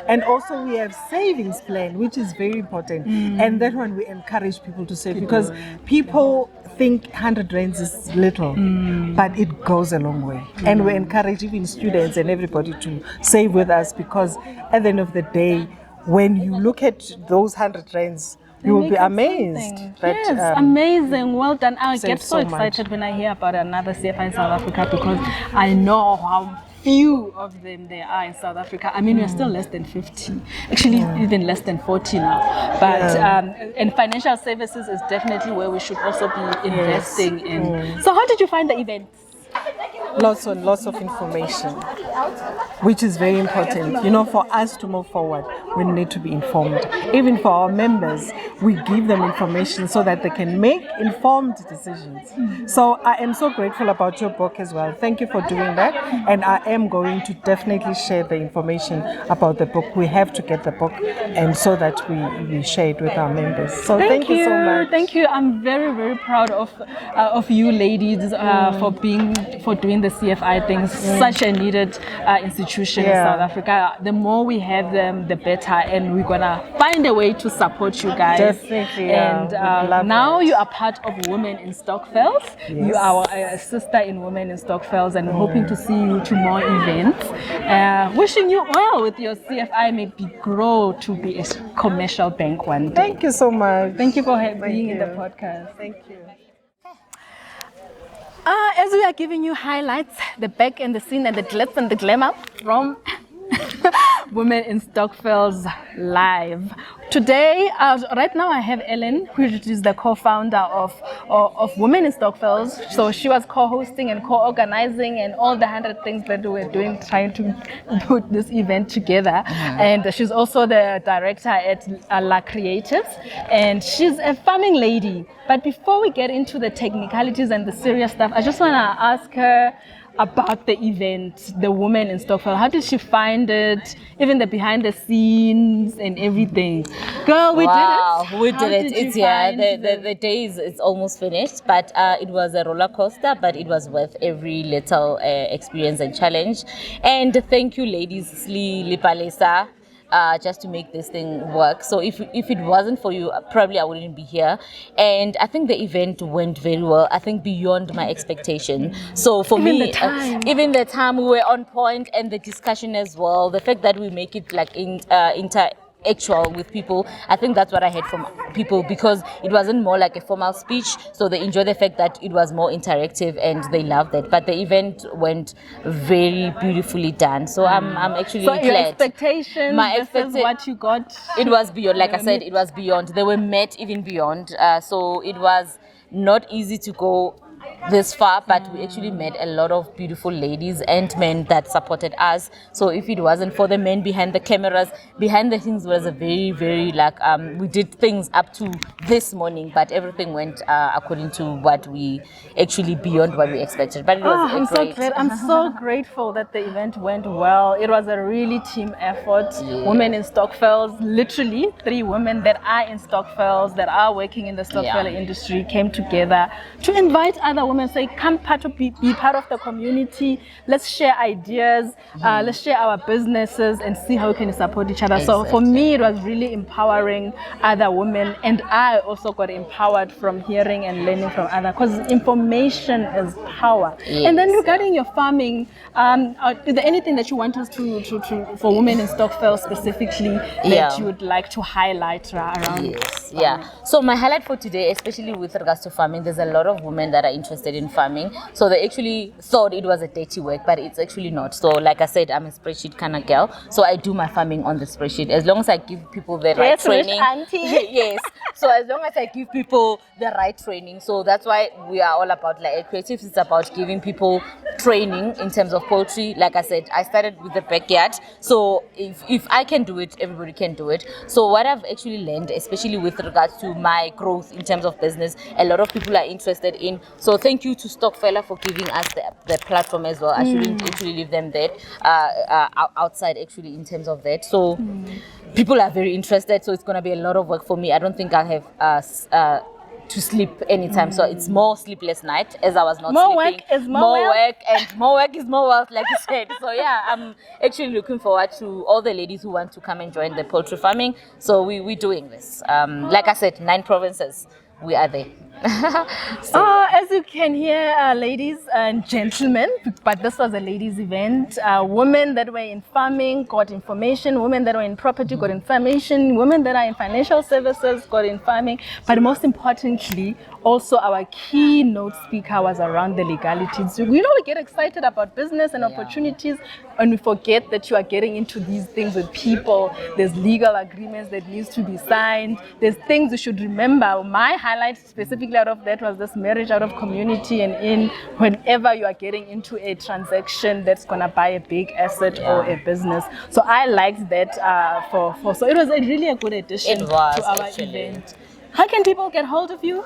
And also we have savings plan, which is very important. And that one we encourage people to save, because people think 100 rands is little, but it goes a long way. And we encourage even students and everybody to save with us, because at the end of the day, when you look at those 100 rands, you will be amazed. Yes, amazing. Well done. I get so excited when I hear about another CFI in South Africa, because I know how few of them there are in South Africa. I mean, we're still less than 50, actually even less than 40 now. But and financial services is definitely where we should also be investing in. So how did you find the event? lots and lots of information, which is very important. You know, for us to move forward, we need to be informed. Even for our members, we give them information so that they can make informed decisions. So I am so grateful about your book as well. Thank you for doing that. And I am going to definitely share the information about the book. We have to get the book, and so that we share it with our members. So thank you so much. Thank you. I'm very, very proud of you ladies for doing the CFI things. Such a needed institution in South Africa. The more we have them, the better, and we're gonna find a way to support you guys. Definitely. And now you are part of Women in Stokvels. Yes. You are a sister in Women in Stokvels, and hoping to see you to more events. Wishing you well with your CFI, maybe grow to be a commercial bank one day. Thank you so much. Thank you for being in the podcast. Thank you. As we are giving you highlights, the back and the scene and the glitz and the glamour from Women in Stokvels Live. Today, right now I have Ellen, who is the co-founder of Women in Stokvels. So she was co-hosting and co-organizing and all the 100 things that we were doing, trying to put this event together. And she's also the director at La Creatives, and she's a farming lady. But before we get into the technicalities and the serious stuff, I just want to ask her about the event, the Women in Stokvel. How did she find it? Even the behind the scenes and everything. Girl, we did it. We did it. It's the day is almost finished, but it was a roller coaster, but it was worth every little experience and challenge. And thank you, ladies, Lipalesa. Just to make this thing work. So if it wasn't for you, probably I wouldn't be here. And I think the event went very well. I think beyond my expectation. So for me, even the time we were on point, and the discussion as well. The fact that we make it like actual with people, I think that's what I heard from people, because it wasn't more like a formal speech, so they enjoyed the fact that it was more interactive and they loved it. But the event went very beautifully done, so I'm actually glad. Your expectations, this is what you got? It was beyond, like I said, it was beyond. They were met even beyond, so it was not easy to go this far, but we actually met a lot of beautiful ladies and men that supported us. So if it wasn't for the men behind the cameras, behind the scenes was a very, very we did things up to this morning, but everything went according to what we actually beyond what we expected. But it was great. I'm so grateful that the event went well. It was a really team effort. Yeah. Women in Stokvels, literally 3 women that are in Stokvels, that are working in the Stokvel industry, came together to invite other women, say, come be part of the community. Let's share ideas. Let's share our businesses and see how we can support each other. So for me, it was really empowering other women, and I also got empowered from hearing and learning from others, because information is power. Yes. And then regarding your farming, is there anything that you want us to for Women in Stokvel specifically that you would like to highlight around? Yes, so my highlight for today, especially with regards to farming, there's a lot of women that are interested in farming. So they actually thought it was a dirty work, but it's actually not. So like I said, I'm a spreadsheet kind of girl, so I do my farming on the spreadsheet. As long as I give people the right training. Yes. So as long as I give people the right training. So that's why we are all about like creatives. It's about giving people training in terms of poultry. Like I said, I started with the backyard. So if I can do it, everybody can do it. So what I've actually learned, especially with regards to my growth in terms of business, a lot of people are interested in. So thank you to Stokvel for giving us the platform as well. I shouldn't actually leave them there outside actually in terms of that. So people are very interested. So it's going to be a lot of work for me. I don't think I'll have to sleep anytime. So it's more sleepless night, as I was not more sleeping. Work is more work, and more work is more wealth, like you said. So yeah, I'm actually looking forward to all the ladies who want to come and join the poultry farming. So we're doing this. Like I said, 9 provinces. We are there. As you can hear, ladies and gentlemen, but this was a ladies event. Women that were in farming got information, women that were in property got information, women that are in financial services got in farming, but most importantly, also our keynote speaker was around the legalities. We get excited about business and opportunities, and we forget that you are getting into these things with people. There's legal agreements that needs to be signed. There's things you should remember. My highlight specifically specifically out of that was this marriage out of community and in whenever you are getting into a transaction that's gonna buy a big asset or a business. So I liked that so it was really a good addition to our event. How can people get hold of you?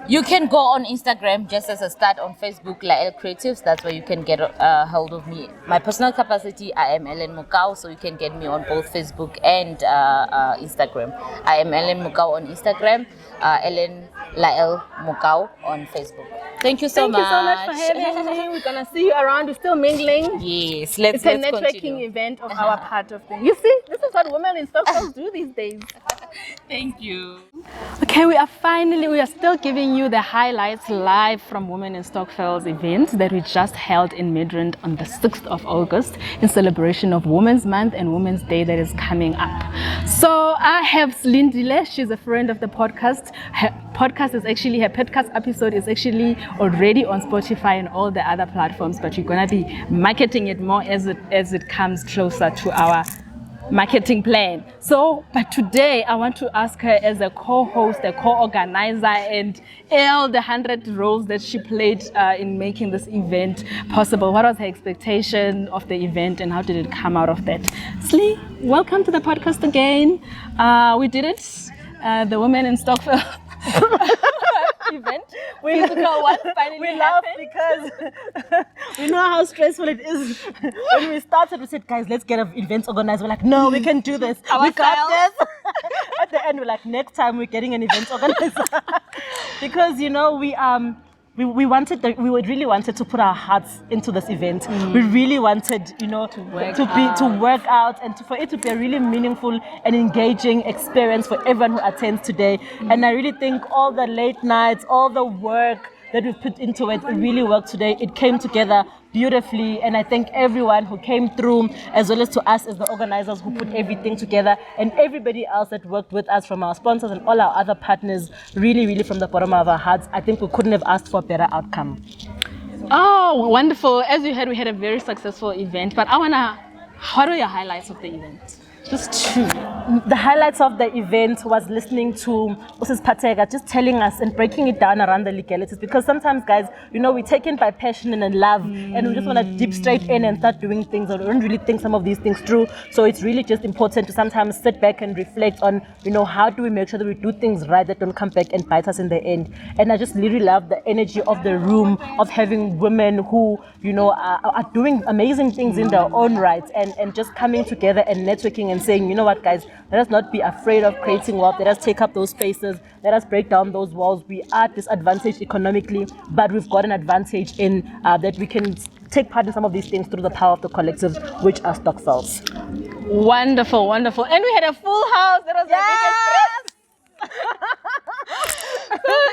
You can go on Instagram just as a start, on Facebook, Lael Creatives. That's where you can get hold of me. My personal capacity, I am Ellen Mukau, so you can get me on both Facebook and Instagram. I am Ellen Mukau on Instagram, Ellen Lael Mukau on Facebook. Thank you so much. Thank you so much for having me. We're gonna see you around. We're still mingling. Yes, it's a networking event of our part of things. You see, this is what women in Stokvels do these days. Thank you. Okay, we are still giving you the highlights live from Women in Stokvels event that we just held in Midrand on the 6th of August in celebration of Women's Month and Women's Day that is coming up. So I have Lindile, she's a friend of the podcast. Her podcast episode is actually already on Spotify and all the other platforms, but we're gonna be marketing it more as it comes closer to our marketing plan. So, but today I want to ask her, as a co-host, a co-organizer, and all the 100 roles that she played in making this event possible. What was her expectation of the event and how did it come out of that? Slee, welcome to the podcast again. We did it, the Women in Stokvel event. We laugh because we know how stressful it is. When we started, we said, guys, let's get an event organized. We're like, no, we can do this. We got this. At the end, we're like, next time we're getting an event organizer. Because, you know, we really wanted to put our hearts into this event. We really wanted, you know, to work out and for it to be a really meaningful and engaging experience for everyone who attends today. And I really think all the late nights, all the work that we put into it really worked today. It came together beautifully, and I thank everyone who came through, as well as to us as the organizers who put everything together, and everybody else that worked with us, from our sponsors and all our other partners. Really, really from the bottom of our hearts, I think we couldn't have asked for a better outcome. Oh, wonderful. As you heard, we had a very successful event, but what are your highlights of the event? Just two. The highlights of the event was listening to Mrs. Patega just telling us and breaking it down around the legalities, because sometimes, guys, you know, we're taken by passion and love and we just want to dip straight in and start doing things, or we don't really think some of these things through. So it's really just important to sometimes sit back and reflect on, you know, how do we make sure that we do things right that don't come back and bite us in the end. And I just really love the energy of the room, of having women who, you know, are doing amazing things in their own right, and just coming together and networking and saying, you know what, guys, let us not be afraid of creating wealth. Let us take up those spaces. Let us break down those walls. We are disadvantaged economically, but we've got an advantage in that we can take part in some of these things through the power of the collectives, which are Stokvels. Wonderful, wonderful. And we had a full house. That was the biggest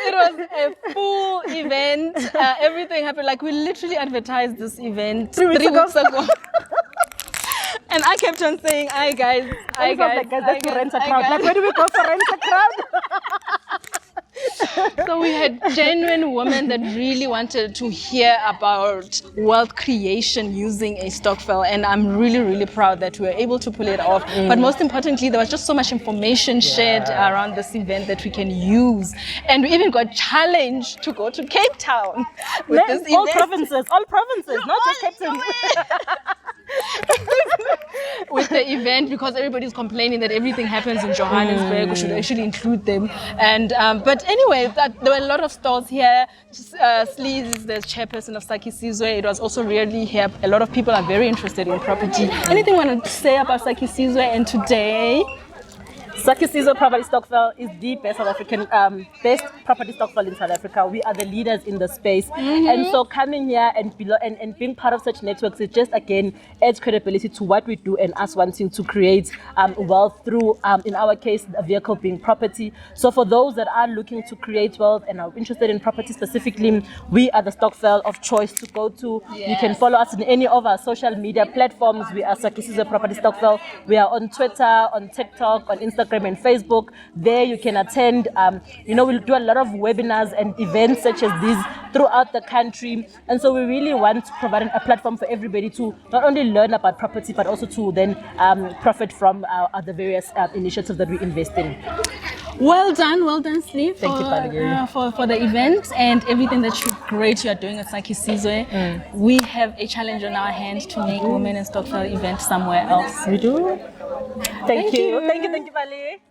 It was a full event. Everything happened. Like, we literally advertised this event 3 weeks ago. And I kept on saying, hi guys, hi guys. Like, rent a crowd. Like, where do we go for rent a crowd? So we had genuine women that really wanted to hear about wealth creation using a Stokvel, and I'm really, really proud that we were able to pull it off. But most importantly, there was just so much information shared around this event that we can use. And we even got challenged to go to Cape Town with this event. All provinces, not just Cape Town. With the event, because everybody's complaining that everything happens in Johannesburg. We should actually include them. And but anyway, there were a lot of stalls here. Slee is the chairperson of Saki Sizwe. It was also really here. A lot of people are very interested in property. Anything you want to say about Saki Sizwe and today? Saki Sizwe Property Stokvel is the best South African, best property Stokvel in South Africa. We are the leaders in the space. And so coming here and being part of such networks, it just again adds credibility to what we do and us wanting to create wealth through, in our case, a vehicle being property. So for those that are looking to create wealth and are interested in property specifically, we are the Stokvel of choice to go to. You can follow us in any of our social media platforms. We are Saki Sizwe Property Stokvel. We are on Twitter, on TikTok, on Instagram, and Facebook. There you can attend. We'll do a lot of webinars and events such as these throughout the country. And so we really want to provide a platform for everybody to not only learn about property, but also to then profit from the various initiatives that we invest in. Well done, Steve. Thank you, Pallieri. For the event and everything that you are doing at Saki Sizwe. We have a challenge on our hand to make Women in Stokvel event somewhere else. We do. Thank you. Thank you, Pallieri.